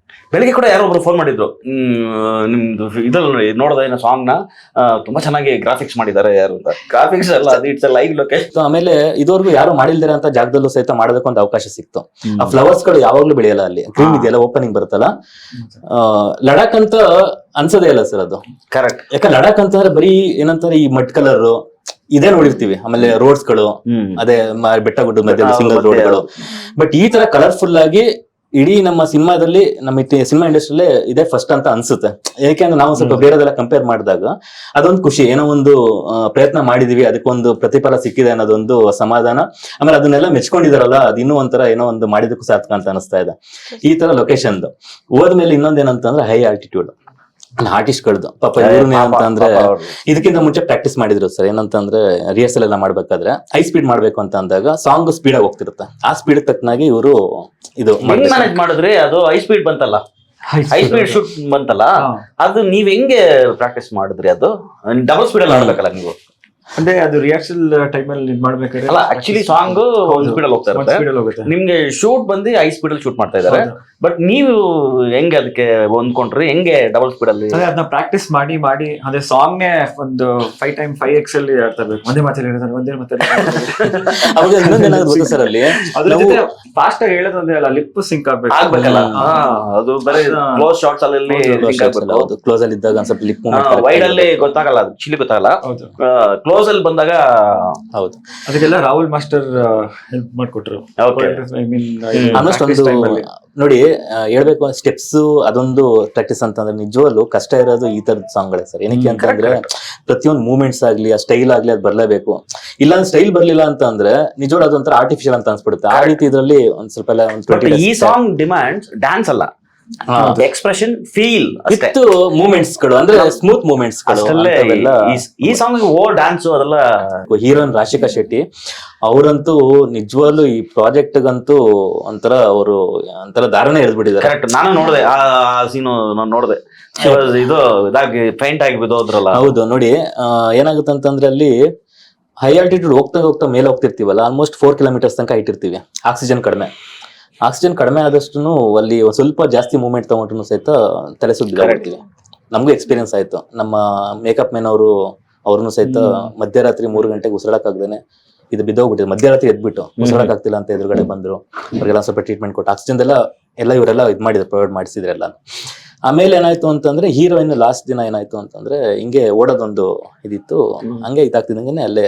ಬೆಳಿಗ್ಗೆ ಕೂಡ ಯಾರೋ ಒಬ್ರು ಫೋನ್ ಮಾಡಿದ್ರು, ನಿಮ್ದು ಇದ್ರಲ್ಲಿ ನೋಡಿದೆ ಏನೋ ಸಾಂಗ್ ನ ತುಂಬಾ ಚೆನ್ನಾಗಿ ಗ್ರಾಫಿಕ್ಸ್ ಮಾಡಿದ್ದಾರೆ. ಯಾರು ಅಂತ ಗ್ರಾಫಿಕ್ಸ್ ಅಲ್ಲ, ಅದು ಇಟ್ಸ್ ಲೈವ್ ಲೊಕೇಶನ್. ಆಮೇಲೆ ಇದುವರೆಗೂ ಯಾರು ಮಾಡಿಲ್ದಿರ ಅಂತ ಜಾಗದಲ್ಲೂ ಸಹಿತ ಮಾಡೋದಕ್ಕೆ ಒಂದು ಅವಕಾಶ ಸಿಕ್ತು. ಆ ಫ್ಲವರ್ಸ್ ಗಳು ಯಾವಾಗ್ಲೂ ಬೆಳೆಯಲ್ಲ ಅಲ್ಲಿ, ಕ್ರೀಮ್ ಇದೆಯಲ್ಲ ಓಪನಿಂಗ್ ಬರುತ್ತಲ್ಲ, ಲಡಾಖ್ ಅಂತ ಅನ್ಸೋದೇ ಇಲ್ಲ ಸರ್ ಅದು. ಕರೆಕ್ಟ್. ಯಾಕಂದ್ರೆ ಲಡಾಖ್ ಅಂತಂದ್ರೆ ಬರೀ ಏನಂತಾರೆ ಈ ಮಡ್ ಕಲರ್ ಇದೇ ನೋಡಿರ್ತೀವಿ. ಆಮೇಲೆ ರೋಡ್ಸ್ ಗಳು ಅದೇ ಬೆಟ್ಟ ಗುಡ್ಡ ಮಧ್ಯೆ ಸಿಂಗಲ್ ರೋಡ್ಗಳು. ಬಟ್ ಈ ತರ ಕಲರ್ಫುಲ್ ಆಗಿ ಇಡೀ ನಮ್ಮ ಸಿನಿಮಾದಲ್ಲಿ, ನಮ್ಮ ಸಿನಿಮಾ ಇಂಡಸ್ಟ್ರಿಯಲ್ಲೇ ಇದೇ ಫಸ್ಟ್ ಅಂತ ಅನ್ಸುತ್ತೆ. ಯಾಕೆಂದ್ರೆ ನಾವು ಸ್ವಲ್ಪ ಬೇರೆದೆಲ್ಲ ಕಂಪೇರ್ ಮಾಡಿದಾಗ ಅದೊಂದು ಖುಷಿ, ಏನೋ ಒಂದು ಪ್ರಯತ್ನ ಮಾಡಿದೀವಿ, ಅದಕ್ಕೊಂದು ಪ್ರತಿಫಲ ಸಿಕ್ಕಿದೆ ಅನ್ನೋದೊಂದು ಸಮಾಧಾನ. ಆಮೇಲೆ ಅದನ್ನೆಲ್ಲ ಮೆಚ್ಕೊಂಡಿದಾರಲ್ಲ, ಅದು ಇನ್ನೂ ಒಂಥರ ಏನೋ ಒಂದು ಮಾಡಿದಕ್ಕೂ ಸಾರ್ಥಕ ಅಂತ ಅನಿಸ್ತಾ ಇದೆ. ಈ ತರ ಲೊಕೇಶನ್ ಹೋದ್ಮೇಲೆ ಇನ್ನೊಂದೇನಂತಂದ್ರೆ ಹೈ ಆಲ್ಟಿಟ್ಯೂಡ್ ಆರ್ಟಿಸ್ಟ್ ಗಳದ್ದು ಪಾಪ ಇವ್ರನ್ನ ಏನಂತಂದ್ರೆ ಇದಕ್ಕಿಂತ ಮುಂಚೆ ಪ್ರಾಕ್ಟೀಸ್ ಮಾಡಿದ್ರು ಸರ್. ಏನಂತಂದ್ರೆ ರಿಹರ್ಸಲ್ ಎಲ್ಲ ಮಾಡ್ಬೇಕಾದ್ರೆ ಹೈ ಸ್ಪೀಡ್ ಮಾಡ್ಬೇಕು ಅಂತ ಅಂದಾಗ ಸಾಂಗ್ ಸ್ಪೀಡ್ ಆಗಿ ಹೋಗ್ತಿರುತ್ತೆ. ಆ ಸ್ಪೀಡ್ ತಕ್ಕನಾಗಿ ಇವರು ಇದು ಮ್ಯಾನೇಜ್ ಮಾಡಿದ್ರೆ ಅದು ಹೈ ಸ್ಪೀಡ್ ಬಂತಲ್ಲ, ಹೈ ಸ್ಪೀಡ್ ಶೂಟ್ ಬಂತಲ್ಲ, ಅದು ನೀವ್ ಹೆಂಗೆ ಪ್ರಾಕ್ಟೀಸ್ ಮಾಡಿದ್ರಿ? ಅದು ಡಬಲ್ ಸ್ಪೀಡ್ ಅಲ್ಲಿ ಆಡ್ಬೇಕಲ್ಲ ನೀವು? ಅಂದ್ರೆ ಅದು ರಿಹರ್ಸಲ್ ಟೈಮ್ ಅಲ್ಲಿ ಮಾಡ್ಬೇಕಾದ್ರೆ ಅಲ್ಲ, ಆಕ್ಚುಲಿ ಸಾಂಗ್ ಒಂದ್ ಸ್ಪೀಡ್ ಅಲ್ಲಿ ಹೋಗ್ತಾ ಇರುತ್ತೆ, ನಿಮ್ಗೆ ಶೂಟ್ ಬಂದು ಹೈ ಸ್ಪೀಡ್ ಅಲ್ಲಿ ಶೂಟ್ ಮಾಡ್ತಾ ಇದಾರೆ. ಬಟ್ ನೀವು ಹೆಂಗೆ ಅದಕ್ಕೆ ಹೊಂದ್ಕೊಂಡ್ರಿ? ಹೆಂಗೆ ಡಬಲ್ ಸ್ಪೀಡ್ ಅಲ್ಲಿ? ಅದನ್ನ ಪ್ರಾಕ್ಟೀಸ್ ಮಾಡಿ ಅಂದ್ರೆ ಸಾಂಗ್ ಒಂದು 5x ಅಲ್ಲಿ ಆಡ್ತಾ ಇರ್ಬೇಕು. ಒಂದೇ ಮಾತಲ್ಲಿ ಹೇಳ್ತಾರೆ, ಒಂದೇ ಮಾತಲ್ಲಿ ಅವಾಗ ಇನ್ನೊಂದೇನಾದ್ರು ಗೊತ್ತಾ ಸರ್ ಅಲ್ಲಿ, ಅದ್ರ ಜೊತೆ ಫಾಸ್ಟ್ ಆಗಿ ಹೇಳೋದಂದ್ರೆ ಅಲ್ಲ, ಲಿಪ್ ಸಿಂಕ್ ಆಗ್ಬೇಕಲ್ಲ. ಅದು ಬರೀ ಕ್ಲೋಸ್ ಶಾರ್ಟ್ಸ್ ಅಲ್ಲಿ ಕ್ಲೋಸ್ ಅಲ್ಲಿ ಇದ್ದಾಗ ಸ್ವಲ್ಪ ಲಿಪ್ ವೈಡ್ ಅಲ್ಲಿ ಗೊತ್ತಾಗಲ್ಲ, ಅದು ಚಿಲಿ ಗೊತ್ತಾಗಲ್ಲ. ಕ್ಲೋಸ್ ಅಲ್ಲಿ ಬಂದಾಗ ಹೌದು, ಅದಕ್ಕೆಲ್ಲ ರಾಹುಲ್ ಮಾಸ್ಟರ್ ಹೆಲ್ಪ್ ಮಾಡ್ಕೊಟ್ರು. ಆಲ್ಮೋಸ್ಟ್ ಒಂದು ನೋಡಿ ಹೇಳ್ಬೇಕು, ಸ್ಟೆಪ್ಸ್ ಅದೊಂದು ಪ್ರಾಕ್ಟೀಸ್ ಅಂತಂದ್ರೆ ನಿಜವಲ್ಲೂ ಕಷ್ಟ ಇರೋದು ಈ ತರದ ಸಾಂಗ್ಗಳೇ ಸರ್. ಏನಕ್ಕೆ ಅಂತಂದ್ರೆ ಪ್ರತಿಯೊಂದು ಮೂವ್ಮೆಂಟ್ಸ್ ಆಗ್ಲಿ, ಆ ಸ್ಟೈಲ್ ಆಗ್ಲಿ ಅದು ಬರ್ಲೇಬೇಕು. ಇಲ್ಲ ಸ್ಟೈಲ್ ಬರ್ಲಿಲ್ಲ ಅಂತ ಅಂದ್ರೆ ನಿಜವಾಗ್ಲೂ ಅದೊಂಥರ ಆರ್ಟಿಫಿಷಿಯಲ್ ಅಂತ ಅನ್ಸ್ಬಿಡುತ್ತೆ. ಆ ರೀತಿ ಇದ್ರಲ್ಲಿ ಒಂದ್ ಸ್ವಲ್ಪ ಎಲ್ಲ ಈ ಸಾಂಗ್ ಡಿಮ್ಯಾಂಡ್ಸ್ ಡ್ಯಾನ್ಸ್ ಅಲ್ಲ, ಎಕ್ಸ್ಪ್ರೆಷನ್, ಫೀಲ್ ವಿತ್ ಮೂವ್ಮೆಂಟ್ಸ್ ಗಳು, ಅಂದ್ರೆ ಸ್ಮೂತ್ ಮೂವ್ಮೆಂಟ್ಸ್ ಗಳು. ಈ ಸಾಂಗ್ ಓವರ್ ಡ್ಯಾನ್ಸ್ ಅದೆಲ್ಲ. ಹೀರೋಯಿನ್ ರಾಶಿಕಾ ಶೆಟ್ಟಿ ಅವರಂತೂ ನಿಜವಾಗ್ಲೂ ಈ ಪ್ರಾಜೆಕ್ಟ್ ಗಂತೂ ಒಂಥರ ಅವರು ಒಂಥರ ಧಾರಣೆ ಎಳ್ದ್ಬಿಟ್ಟಿದ್ದಾರೆ. ಕರೆಕ್ಟ್, ನಾನು ನೋಡಿದೆ ಆ ಸೀನು, ನಾನು ನೋಡಿದೆ. ಇದು ಇದಾಗಿ ಫೈಂಟ್ ಆಗಿ ಬಿದ್ದೋದ್ರಲ್ಲ. ಹೌದು, ನೋಡಿ ಏನಾಗುತ್ತೆ ಅಂತಂದ್ರೆ ಅಲ್ಲಿ ಹೈ ಆಲ್ಟಿಟ್ಯೂಡ್ ಹೋಗ್ತಾ ಹೋಗ್ತಾ ಮೇಲೆ ಹೋಗ್ತಿರ್ತೀವಲ್ಲ, ಆಲ್ಮೋಸ್ಟ್ 4 ಕಿಲೋಮೀಟರ್ಸ್ ತನಕ ಇಟ್ಟಿರ್ತೀವಿ. ಆಕ್ಸಿಜನ್ ಕಡಿಮೆ ಆದಷ್ಟು ಅಲ್ಲಿ ಸ್ವಲ್ಪ ಜಾಸ್ತಿ ಮೂವ್ಮೆಂಟ್ ತಗೊಂಡ್ರು ಸಹಿತ ತಲೆ ಸುದ್ದಿ. ನಮಗೂ ಎಕ್ಸ್ಪೀರಿಯನ್ಸ್ ಆಯ್ತು. ನಮ್ಮ ಮೇಕಪ್ ಮೆನ್ ಅವ್ರನ್ನು ಸಹಿತ ಮಧ್ಯರಾತ್ರಿ 3 ಗಂಟೆಗೆ ಉಸಿರಾಡಕ್ಕಾಗ್ದೇನೆ ಇದು ಬಿದ್ದೋಗ್ಬಿಟ್ಟಿದೆ. ಮಧ್ಯರಾತ್ರಿ ಎದ್ಬಿಟ್ಟು ಉಸಿರಾಡಕ್ಕಾಗ್ತಿಲ್ಲ ಅಂತ ಎದುರುಗಡೆ ಬಂದ್ರು. ಅವ್ರಿಗೆಲ್ಲ ಸ್ವಲ್ಪ ಟ್ರೀಟ್ಮೆಂಟ್ ಕೊಟ್ಟು ಆಕ್ಸಿಜನ್ ಎಲ್ಲ ಇವರೆಲ್ಲ ಇದು ಮಾಡಿದ್ರು, ಪ್ರೊವೈಡ್ ಮಾಡಿಸಿದ್ರೆಲ್ಲ. ಆಮೇಲೆ ಏನಾಯ್ತು ಅಂತಂದ್ರೆ ಹೀರೋಯಿನ್ ಲಾಸ್ಟ್ ದಿನ ಏನಾಯ್ತು ಅಂತಂದ್ರೆ ಹಿಂಗೆ ಓಡೋದೊಂದು ಇದಿತ್ತು, ಹಂಗೆ ಇದಾಗ್ತಿದ್ದಂಗೆ ಅಲ್ಲೇ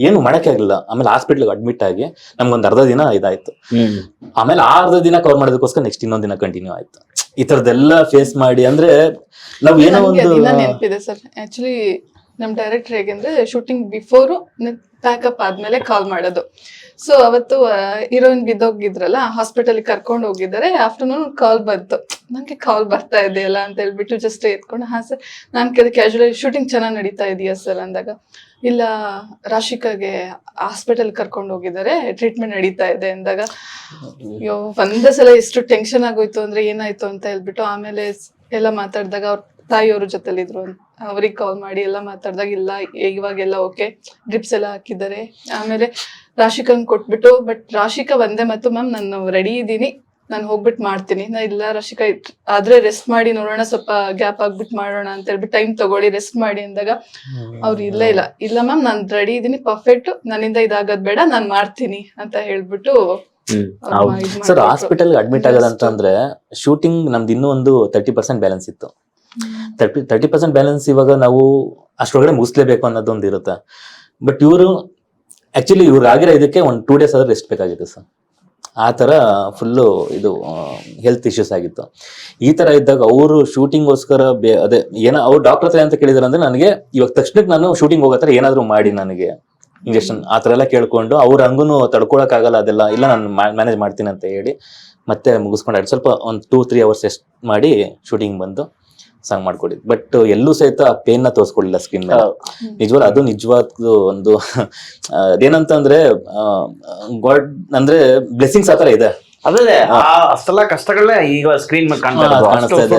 ಏನು ಮಾಡಕ್ಕೆ ಆಗಿಲ್ಲ. ಆಮೇಲೆ ಹಾಸ್ಪಿಟ್ಲಿಗೆ ಅಡ್ಮಿಟ್ ಆಗಿ ನಮ್ಗೊಂದು ಅರ್ಧ ದಿನ ಇದಾಯ್ತು. ಆಮೇಲೆ ಆ ಅರ್ಧ ದಿನ ಕವರ್ ಮಾಡೋದಕ್ಕೋಸ್ಕರ ನೆಕ್ಸ್ಟ್ ಇನ್ನೊಂದ್ ದಿನ ಕಂಟಿನ್ಯೂ ಆಯ್ತು. ಈ ತರದೆಲ್ಲ ಫೇಸ್ ಮಾಡಿ ಅಂದ್ರೆ ನಾವ್ ಏನೋ ಒಂದು ನೆನಪಿದೆ ಸರ್. ಆಕ್ಚುಲಿ ನಮ್ ಡೈರೆಕ್ಟರ್ ಹೇಗೆಂದ್ರೆ ಶೂಟಿಂಗ್ ಬಿಫೋರ್ ಪ್ಯಾಕಪ್ ಆದ್ಮೇಲೆ ಕಾಲ್ ಮಾಡೋದು. ಸೊ ಅವತ್ತು ಹೀರೋಯಿನ್ ಬಿದ್ದೋಗಿದ್ರಲ್ಲ, ಹಾಸ್ಪಿಟಲ್ ಕರ್ಕೊಂಡು ಹೋಗಿದ್ದಾರೆ. ಆಫ್ಟರ್ನೂನ್ ಕಾಲ್ ಬಂತು, ನಂಗೆ ಕಾಲ್ ಬರ್ತಾ ಇದೆಯಲ್ಲ ಅಂತ ಹೇಳ್ಬಿಟ್ಟು ಜಸ್ಟ್ ಎತ್ಕೊಂಡು, ಹಾ ಸರ್ ನಾನ್ ಕ್ಯಾಶುವಲ್ ಶೂಟಿಂಗ್ ಚೆನ್ನಾಗಿ ನಡೀತಾ ಇದೆಯಾ ಸರ್ ಅಂದಾಗ, ಇಲ್ಲ ರಾಶಿಕಾಗೆ ಹಾಸ್ಪಿಟಲ್ ಕರ್ಕೊಂಡು ಹೋಗಿದ್ದಾರೆ, ಟ್ರೀಟ್ಮೆಂಟ್ ನಡೀತಾ ಇದೆ ಅಂದಾಗ, ಅಯ್ಯೋ ಒಂದೇ ಸಲ ಎಷ್ಟು ಟೆನ್ಷನ್ ಆಗೋಯ್ತು ಅಂದ್ರೆ ಏನಾಯ್ತು ಅಂತ ಹೇಳ್ಬಿಟ್ಟು ಆಮೇಲೆ ಎಲ್ಲ ಮಾತಾಡಿದಾಗ ಅವ್ರ ತಾಯಿಯವ್ರ ಜೊತೆಲಿದ್ರು, ಅವ್ರಿಗೆ ಕಾಲ್ ಮಾಡಿ ಎಲ್ಲ ಮಾತಾಡಿದಾಗ, ಇಲ್ಲ ಇವಾಗೆಲ್ಲ ಓಕೆ, ಡ್ರಿಪ್ಸ್ ಎಲ್ಲ ಹಾಕಿದ್ದಾರೆ. ಆಮೇಲೆ ರಾಶಿಕಂಗ್ ಕೊಟ್ಬಿಟ್ಟು, ಬಟ್ ರಾಶಿಕಾ ಒಂದೇ ಮತ್ತು ಮ್ಯಾಮ್ ನಾನು ರೆಡಿ ಇದ್ದೀನಿ, ನಾನು ಹೋಗ್ಬಿಟ್ಟು ಮಾಡ್ತೀನಿ. ನಾ ಇಲ್ಲ ರಾಶಿಕಾ ಆದ್ರೆ ರೆಸ್ಟ್ ಮಾಡಿ ನೋಡೋಣ, ಸ್ವಲ್ಪ ಗ್ಯಾಪ್ ಆಗ್ಬಿಟ್ಟು ಮಾಡೋಣ ಅಂತ ಹೇಳ್ಬಿಟ್ಟು ಟೈಮ್ ತಗೊಳ್ಳಿ, ರೆಸ್ಟ್ ಮಾಡಿ ಅಂದಾಗ ಅವ್ರು ಇಲ್ಲ ಮ್ಯಾಮ್ ನಾನು ರೆಡಿ ಇದೀನಿ, ಪರ್ಫೆಕ್ಟ್, ನನ್ನಿಂದ ಇದಾಗದ್ ಬೇಡ, ನಾನ್ ಮಾಡ್ತೀನಿ ಅಂತ ಹೇಳ್ಬಿಟ್ಟು ಸರ್ ಹಾಸ್ಪಿಟಲ್ ಅಡ್ಮಿಟ್ ಆಗೋದಂತಂದ್ರೆ ಶೂಟಿಂಗ್ ನಮ್ದು ಇನ್ನೂ ಒಂದು 30% ಬ್ಯಾಲೆನ್ಸ್ ಇತ್ತು. 30% ಬ್ಯಾಲೆನ್ಸ್ ಇವಾಗ ನಾವು ಅಷ್ಟೊಳಗಡೆ ಮುಗಿಸ್ಲೇಬೇಕು ಅನ್ನೋದೊಂದು ಇರುತ್ತೆ. ಬಟ್ ಇವರು ಆಕ್ಚುಲಿ ಇವ್ರು ಆಗಿರೋ ಇದಕ್ಕೆ ಒಂದು 2 days ಆದ್ರೆ ರೆಸ್ಟ್ ಬೇಕಾಗಿತ್ತು ಸರ್. ಆ ಥರ ಫುಲ್ಲು ಇದು ಹೆಲ್ತ್ ಇಶ್ಯೂಸ್ ಆಗಿತ್ತು. ಈ ಥರ ಇದ್ದಾಗ ಅವರು ಶೂಟಿಂಗ್ಗೋಸ್ಕರ ಅದೇ ಏನೋ ಅವ್ರು ಡಾಕ್ಟರ್ ಹತ್ರ ಅಂತ ಕೇಳಿದಾರೆ ಅಂದ್ರೆ ನನಗೆ ಇವಾಗ ತಕ್ಷಣಕ್ಕೆ ನಾನು ಶೂಟಿಂಗ್ ಹೋಗೋ ಥರ ಏನಾದರೂ ಮಾಡಿ ನನಗೆ ಇಂಜೆಕ್ಷನ್ ಆ ಥರ ಎಲ್ಲ ಕೇಳ್ಕೊಂಡು ಅವ್ರ ಹಂಗೂ ತಡ್ಕೊಳಕ್ ಆಗಲ್ಲ ಅದೆಲ್ಲ, ಇಲ್ಲ ನಾನು ಮ್ಯಾನೇಜ್ ಮಾಡ್ತೀನಿ ಅಂತ ಹೇಳಿ ಮತ್ತೆ ಮುಗಿಸ್ಕೊಂಡು ಸ್ವಲ್ಪ ಒಂದು 2-3 hours ರೆಸ್ಟ್ ಮಾಡಿ ಶೂಟಿಂಗ್ ಬಂದು ಸಾಂಗ್ ಮಾಡ್ಕೊಡಿದ್ದು. ಬಟ್ ಎಲ್ಲೂ ಸಹಿತ ಪೇನ್ ನ ತೋರಿಸ್ಕೊಡ್ಲಿಲ್ಲ ಸ್ಕ್ರೀನ್ ಮೇಲೆ. ನಿಜವಾಗ್ಲೂ ಅದು ನಿಜವಾದ ಒಂದು ಅದೇನಂತಂದ್ರೆ ಗಾಡ್ ಅಂದ್ರೆ ಬ್ಲೆಸ್ಸಿಂಗ್ಸ್ ಆತರ ಇದೆ. ಅದೇ ಅಷ್ಟೆಲ್ಲ ಕಷ್ಟಗಳೇ ಈಗ ಸ್ಕ್ರೀನ್ ಮೇಲೆ ಕಾಣಿಸ್ತಾ ಇದೆ.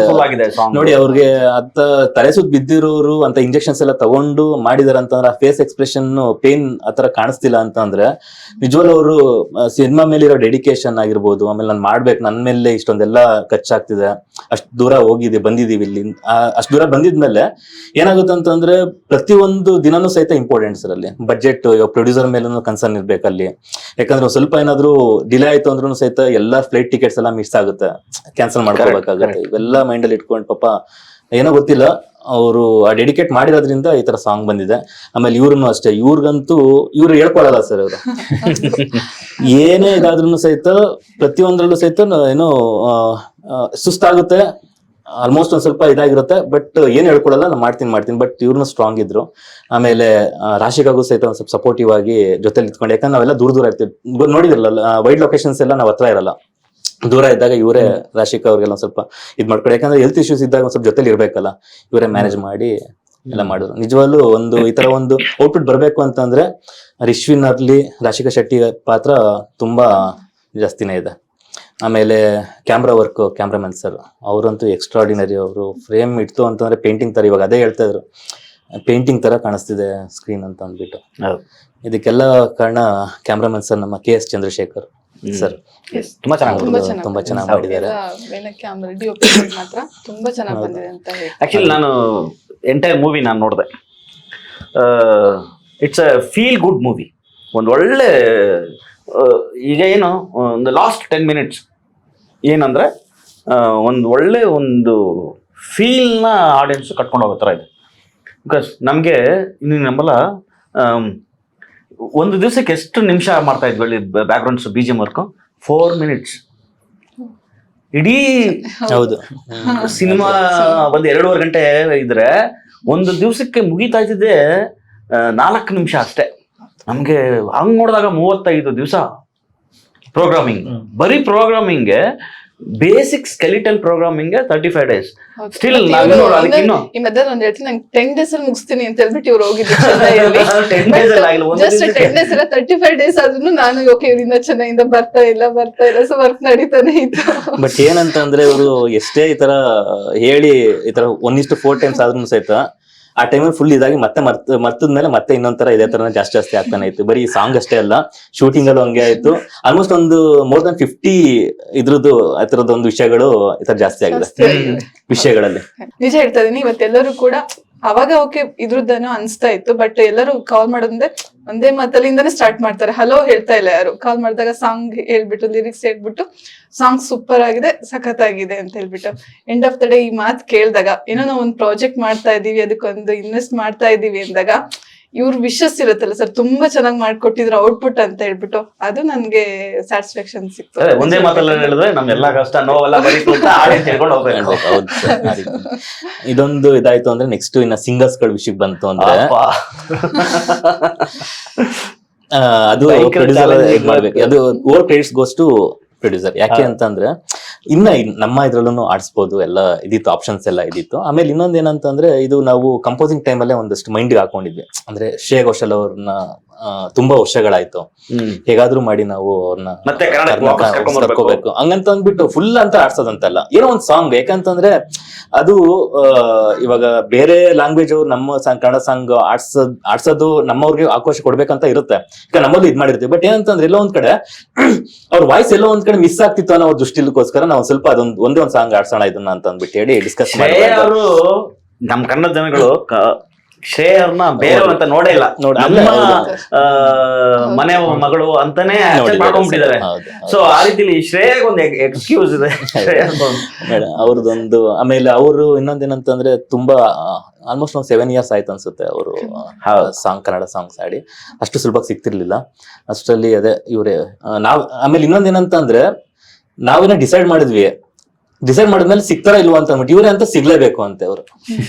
ನೋಡಿ ಅವ್ರಿಗೆ ಅದ ತಲೆ ಸುತ್ತ ಬಿದ್ದಿರೋರು ಅಂತ ಇಂಜೆಕ್ಷನ್ಸ್ ಎಲ್ಲ ತಗೊಂಡು ಮಾಡಿದಾರೆ ಅಂತಂದ್ರೆ ಆ ಫೇಸ್ ಎಕ್ಸ್ಪ್ರೆಷನ್ ಪೇನ್ ಆತರ ಕಾಣಿಸ್ತಿಲ್ಲ ಅಂತಂದ್ರೆ ನಿಜವಾಗ್ಲೂ ಅವರು ಸಿನಿಮಾ ಮೇಲೆ ಇರೋ ಡೆಡಿಕೇಶನ್ ಆಗಿರ್ಬೋದು, ಆಮೇಲೆ ನಾನು ಮಾಡ್ಬೇಕು, ನನ್ನ ಮೇಲೆ ಇಷ್ಟೊಂದೆಲ್ಲ ಖರ್ಚಾಗ್ತಿದೆ, ಅಷ್ಟು ದೂರ ಹೋಗಿದೆ ಬಂದಿದೀವಿ ಇಲ್ಲಿ, ಅಷ್ಟು ದೂರ ಬಂದಿದ್ಮೇಲೆ ಏನಾಗುತ್ತೆ ಅಂತಂದ್ರೆ ಪ್ರತಿಯೊಂದು ದಿನನೂ ಸಹಿತ ಇಂಪಾರ್ಟೆಂಟ್ ಸರ್ ಅಲ್ಲಿ. ಬಜೆಟ್ ಪ್ರೊಡ್ಯೂಸರ್ ಮೇಲೂ ಕನ್ಸರ್ನ್ ಇರ್ಬೇಕಲ್ಲಿ, ಯಾಕಂದ್ರೆ ಸ್ವಲ್ಪ ಏನಾದ್ರು ಡಿಲೇ ಆಯ್ತು ಅಂದ್ರೂ ಸಹಿತ ಎಲ್ಲಾ ಫ್ಲೈಟ್ ಟಿಕೆಟ್ಸ್ ಎಲ್ಲ ಮಿಸ್ ಆಗುತ್ತೆ, ಕ್ಯಾನ್ಸಲ್ ಮಾಡ್ಕೋಬೇಕಾಗುತ್ತೆ. ಇವೆಲ್ಲ ಮೈಂಡ್ ಅಲ್ಲಿ ಇಟ್ಕೊಂಡು ಪಾಪ ಏನೋ ಗೊತ್ತಿಲ್ಲ ಅವರು ಡೆಡಿಕೇಟ್ ಮಾಡಿರೋದ್ರಿಂದ ಈ ತರ ಸಾಂಗ್ ಬಂದಿದೆ. ಆಮೇಲೆ ಇವ್ರನ್ನು ಅಷ್ಟೇ, ಇವ್ರು ಹೇಳ್ಕೊಳಲ್ಲ ಸರ್, ಅವರು ಏನೇ ಇದಾದ್ರೂ ಸಹಿತ ಪ್ರತಿಯೊಂದ್ರಲ್ಲೂ ಸಹಿತ ಏನೋ ಸುಸ್ತಾಗುತ್ತೆ, ಆಲ್ಮೋಸ್ಟ್ ಒಂದ್ ಸ್ವಲ್ಪ ಇದಾಗಿರುತ್ತೆ, ಬಟ್ ಏನ್ ಹೇಳ್ಕೊಡಲ್ಲ, ನಾನು ಮಾಡ್ತೀನಿ. ಬಟ್ ಇವ್ರನ್ನು ಸ್ಟ್ರಾಂಗ್ ಇದ್ರು. ಆಮೇಲೆ ರಾಶಿಕಾಗೂ ಸಹಿತ ಒಂದ್ ಸ್ವಲ್ಪ ಸಪೋರ್ಟಿವ್ ಆಗಿ ಜೊತೆಲಿ ಇತ್ಕೊಂಡು, ಯಾಕಂದ್ರೆ ನಾವೆಲ್ಲ ದೂರ ಇರ್ತೀವಿ, ನೋಡಿದ್ರಲ್ಲ ವೈಡ್ ಲೊಕೇಶನ್ಸ್ ಎಲ್ಲ ನಾವ್ ಹತ್ರ ಇರಲ್ಲ, ದೂರ ಇದ್ದಾಗ ಇವರೇ ರಾಶಿಕಾ ಅವ್ರಿಗೆಲ್ಲ ಒಂದ್ ಸ್ವಲ್ಪ ಇದ್ ಮಾಡ್ಕೊಡಿ, ಯಾಕಂದ್ರೆ ಹೆಲ್ತ್ ಇಶ್ಯೂಸ್ ಇದ್ದಾಗ ಒಂದ್ ಸ್ವಲ್ಪ ಜೊತೆಲಿ ಇರ್ಬೇಕಲ್ಲ, ಇವರೇ ಮ್ಯಾನೇಜ್ ಮಾಡಿ ಎಲ್ಲ ಮಾಡಿದ್ರು. ನಿಜವಾಗ್ಲೂ ಈ ತರ ಒಂದು ಔಟ್ಪುಟ್ ಬರ್ಬೇಕು ಅಂತಂದ್ರೆ ರಿಶ್ವಿನ್ ಆಗ್ಲಿ ರಾಶಿಕಾ ಶೆಟ್ಟಿ ಪಾತ್ರ ತುಂಬಾ ಜಾಸ್ತಿನೇ ಇದೆ. ಆಮೇಲೆ ಕ್ಯಾಮ್ರಾ ವರ್ಕ್, ಕ್ಯಾಮ್ರಾಮನ್ ಸರ್ ಅವರಂತೂ ಎಕ್ಸ್ಟ್ರಾರ್ಡಿನರಿ. ಅವರು ಫ್ರೇಮ್ ಇಡ್ತು ಅಂತಂದ್ರೆ ಪೇಂಟಿಂಗ್ ತರ, ಇವಾಗ ಅದೇ ಹೇಳ್ತಾ ಇದ್ರು, ಪೇಂಟಿಂಗ್ ತರ ಕಾಣಿಸ್ತಿದೆ ಸ್ಕ್ರೀನ್ ಅಂತ ಅಂದ್ಬಿಟ್ಟು. ಇದಕ್ಕೆಲ್ಲ ಕಾರಣ ಕ್ಯಾಮ್ರಾಮನ್ ಸರ್ ನಮ್ಮ KS ಚಂದ್ರಶೇಖರ್ ಸರ್, ತುಂಬಾ ಚೆನ್ನಾಗಿ ಮಾಡಿದ್ದಾರೆ. ಮಾತ್ರ ತುಂಬಾ ಚೆನ್ನಾಗಿ ಬಂದಿದೆ ಅಂತ ಹೇಳಿ. ಆಕ್ಚುಲಿ ನಾನು ಎಂಟೈರ್ ಮೂವಿ ನಾನು ನೋಡಿದೆ. It's a feel good movie. ಒಂದು ಒಳ್ಳೆ ಈಗ ಏನು ಒಂದು ಲಾಸ್ಟ್ 10 minutes ಏನಂದ್ರೆ ಒಂದು ಒಳ್ಳೆ ಒಂದು ಫೀಲ್ನ ಆಡಿಯನ್ಸ್ ಕಟ್ಕೊಂಡು ಹೋಗೋ ಥರ ಇದೆ. ಬಿಕಾಸ್ ನಮಗೆ ಇನ್ನು ನಮ್ಮಲ್ಲ ಒಂದು ದಿವಸಕ್ಕೆ ಎಷ್ಟು ನಿಮಿಷ ಮಾಡ್ತಾ ಇದ್ವಿ ಬ್ಯಾಕ್ಗ್ರೌಂಡ್ಸ್ BGM ವರ್ಕು 4 minutes. ಇಡೀ ಹೌದು ಸಿನಿಮಾ ಒಂದು 2.5 ಗಂಟೆ ಇದ್ರೆ ಒಂದು ದಿವಸಕ್ಕೆ ಮುಗಿತಾ ಇದ್ದಿದ್ದೆ 4 ನಿಮಿಷ ಅಷ್ಟೇ. ನಮ್ಗೆ ಹಂಗ್ ನೋಡಿದಾಗ 35 ದಿವಸ ಪ್ರೋಗ್ರಾಮಿಂಗ್, ಬರೀ ಪ್ರೋಗ್ರಾಮಿಂಗ್ಗೆ basic skeletal programming 35 days. Still ಈ ಮಧ್ಯೆ ಒಂದ್ ಹೇಳ್ತೀನಿ, ನಂಗೆ 10 days ಅಲ್ಲಿ ಮುಗಿಸ್ತೀನಿ ಅಂತ ಹೇಳ್ಬಿಟ್ಟು ಇವ್ರು ಹೋಗಿದ್ದು ಚೆನ್ನೈಯಲ್ಲಿ. 10 days ಅಲ್ಲಿ ಆಗಿಲ್ಲ, ಜಸ್ಟ್ 10 days ಇಲ್ಲ 35 days ಆದ್ರೂ ನಾನು ಓಕೆ ಇವರಿಂದ ಚೆನ್ನೈಯಿಂದ ಬರ್ತಾ ಇಲ್ಲ ಸೊ ವರ್ಕ್ ನಡೀತಾನೆ ಇತ್ತು. ಬಟ್ ಏನಂತಂದ್ರೆ ಇವರು ಎಷ್ಟೇ ಈ ತರ ಹೇಳಿ ಈ ತರ 1:4 times ಆದ್ರೂ ಸಹಿತ ಆ ಟೈಮಲ್ಲಿ ಫುಲ್ ಇದಾಗಿ ಮತ್ತೆ ಮರ್ತದ್ಮೇಲೆ ಮತ್ತೆ ಇನ್ನೊಂಥರ ಇದೇ ತರ ಜಾಸ್ತಿ ಆಗ್ತಾನೆ ಇತ್ತು. ಬರೀ ಸಾಂಗ್ ಅಷ್ಟೇ ಅಲ್ಲ, ಶೂಟಿಂಗ್ ಅಲ್ಲೂ ಹಂಗೆ ಆಯ್ತು. ಆಲ್ಮೋಸ್ಟ್ ಒಂದು more than 50 ಇದ್ರದ್ದು ಆ ತರದ ಒಂದು ವಿಷಯಗಳು ಈ ತರ ಜಾಸ್ತಿ ಆಗಿದೆ ವಿಷಯಗಳಲ್ಲಿ. ನಿಜ ಹೇಳ್ತಾ ಇದೀನಿ, ಇವತ್ತೆಲ್ಲರೂ ಕೂಡ ಅವಾಗ ಓಕೆ ಇದ್ರದ್ದೇನೋ ಅನ್ಸ್ತಾ ಇತ್ತು, ಬಟ್ ಎಲ್ಲರೂ ಕಾಲ್ ಮಾಡೋದಂದ್ರೆ ಒಂದೇ ಮಾತಲ್ಲಿಂದಾನೇ ಸ್ಟಾರ್ಟ್ ಮಾಡ್ತಾರೆ. ಹಲೋ ಹೇಳ್ತಾ ಇಲ್ಲ ಯಾರು, ಕಾಲ್ ಮಾಡಿದಾಗ ಸಾಂಗ್ ಹೇಳ್ಬಿಟ್ಟು ಲಿರಿಕ್ಸ್ ಹೇಳ್ಬಿಟ್ಟು ಸಾಂಗ್ ಸೂಪರ್ ಆಗಿದೆ, ಸಖತ್ ಆಗಿದೆ ಅಂತ ಹೇಳ್ಬಿಟ್ಟು ಎಂಡ್ ಆಫ್ ದ ಡೇ ಈ ಮಾತು ಕೇಳಿದಾಗ, ಏನೋ ನಾವು ಒಂದು ಪ್ರಾಜೆಕ್ಟ್ ಮಾಡ್ತಾ ಇದೀವಿ, ಅದಕ್ಕೊಂದು ಇನ್ವೆಸ್ಟ್ ಮಾಡ್ತಾ ಇದೀವಿ ಅಂದಾಗ ಇವ್ರ ವಿಶಸ್ ಇರುತ್ತಲ್ಲ ಸರ್, ತುಂಬಾ ಚೆನ್ನಾಗಿ ಮಾಡ್ಕೊಟ್ಟಿದ್ರು ಔಟ್ಪುಟ್ ಅಂತ ಹೇಳ್ಬಿಟ್ಟು, ಅದು ನನ್ಗೆ ಸ್ಯಾಟಿಸ್ಫ್ಯಾಕ್ಷನ್ ಸಿಕ್ತು. ಒಂದೇ ಮಾತಲ್ಲ ಹೇಳಿದ್ರೆ ನಮ್ಗೆಲ್ಲ ಕಷ್ಟ ನೋವೆಲ್ಲ ಬರೀತು ಅಂತ ಆಡಿಯನ್ಸ್ ಹೇಳ್ಕೊಂಡು ಹೋಗ್ಬೇಕು. ಇದೊಂದು ಇದಾಯ್ತು ಅಂದ್ರೆ ನೆಕ್ಸ್ಟ್ ಇನ್ನ ಸಿಂಗರ್ಸ್ ಗಳ ವಿಷಯಕ್ಕೆ ಬಂತು ಅಂದ್ರೆ ಅದು ಪ್ರೊಡ್ಯೂಸರ್ ಮಾಡ್ಬೇಕು, ಅದು over credits goes to producer. ಯಾಕೆ ಅಂತಂದ್ರೆ ಇನ್ನ ನಮ್ಮ ಇದ್ರಲ್ಲೂ ಆಡಿಸ್ಬೋದು, ಎಲ್ಲ ಇದಿತ್ತು, ಆಪ್ಷನ್ಸ್ ಎಲ್ಲ ಇದಿತ್ತು. ಆಮೇಲೆ ಇನ್ನೊಂದ್ ಏನಂತಂದ್ರೆ ಇದು ನಾವು ಕಂಪೋಸಿಂಗ್ ಟೈಮ್ ಅಲ್ಲೇ ಒಂದಷ್ಟು ಮೈಂಡ್ಗೆ ಹಾಕೊಂಡಿದ್ವಿ. ಅಂದ್ರೆ ಶ್ರೇಯಾ ಘೋಷಾಲ್ ಅವ್ರನ್ನ ತುಂಬಾ ವರ್ಷಗಳಾಯ್ತು, ಹೇಗಾದ್ರೂ ಮಾಡಿ ನಾವು ಅವ್ರನ್ನ ಕರ್ಕೋಬೇಕು ಹಂಗಂತ ಅಂದ್ಬಿಟ್ಟು ಫುಲ್ ಅಂತ ಆಡ್ಸೋದಂತಲ್ಲ, ಏನೋ ಒಂದ್ ಸಾಂಗ್. ಯಾಕಂತಂದ್ರೆ ಅದು ಇವಾಗ ಬೇರೆ ಲ್ಯಾಂಗ್ವೇಜ್ ಅವ್ರು ನಮ್ಮ ಕನ್ನಡ ಸಾಂಗ್ ಆಡ್ಸೋದು ನಮ್ಮವ್ರಿಗೆ ಅವಕಾಶ ಕೊಡ್ಬೇಕಂತ ಇರುತ್ತೆ, ಈಗ ನಮ್ಮಲ್ಲಿ ಇದ್ ಮಾಡಿರ್ತೀವಿ. ಬಟ್ ಏನಂತಂದ್ರೆ ಎಲ್ಲೋ ಒಂದ್ ಕಡೆ ಅವ್ರ ವಾಯ್ಸ್ ಎಲ್ಲೋ ಒಂದ್ ಕಡೆ ಮಿಸ್ ಆಗ್ತಿತ್ತು ಅನ್ನೋ ದೃಷ್ಟಿಗೋಸ್ಕರ ನಾವು ಸ್ವಲ್ಪ ಒಂದೇ ಒಂದ್ ಸಾಂಗ್ ಆಡ್ಸೋಣ ಇದನ್ನ ಅಂತ ಅಂದ್ಬಿಟ್ಟು ಹೇಳಿ ಡಿಸ್ಕಸ್ ಮಾಡಿ. ನಮ್ ಕನ್ನಡ ಜನಗಳು ಶ್ರೇಯಾ ಅವ್ರನ್ನ ಬೇರೆಯವ್ರ ಅಂತ ನೋಡೇ ಇಲ್ಲ, ನಮ್ಮ ಮನೆ ಮಗಳು ಅಂತಾನೆ ಮಾಡ್ಕೊಂಡ್ಬಿಟ್ಟಿದ್ದಾರೆ. ಸೊ ಆ ರೀತಿಲಿ ಶ್ರೇಯಾಗ ಒಂದು ಎಕ್ಸ್ಕ್ಯೂಸ್ ಇದೆ ಅವ್ರದ್ದೊಂದು. ಆಮೇಲೆ ಅವರು ಇನ್ನೊಂದೇನಂತಂದ್ರೆ ತುಂಬಾ ಆಲ್ಮೋಸ್ಟ್ ಒಂದು 7 years ಆಯ್ತು ಅನ್ಸುತ್ತೆ ಅವರು ಸಾಂಗ್, ಕನ್ನಡ ಸಾಂಗ್ಸ್ ಆಡಿ. ಅಷ್ಟು ಸುಲಭ ಸಿಗ್ತಿರ್ಲಿಲ್ಲ. ಅಷ್ಟರಲ್ಲಿ ಅದೇ ಇವ್ರೆ ನಾವ್. ಆಮೇಲೆ ಇನ್ನೊಂದೇನಂತಂದ್ರೆ ನಾವೇನೋ ಡಿಸೈಡ್ ಮಾಡಿದ್ವಿ ಡಿಸೈಡ್ ಮಾಡಿದ್ಮೇಲೆ ಸಿಗ್ತಾರ ಇಲ್ವಾ ಅಂತ ಅಂದ್ಬಿಟ್ಟು ಇವ್ರೆ ಅಂತ ಸಿಗ್ಲೇಬೇಕು ಅಂತ ಅವ್ರು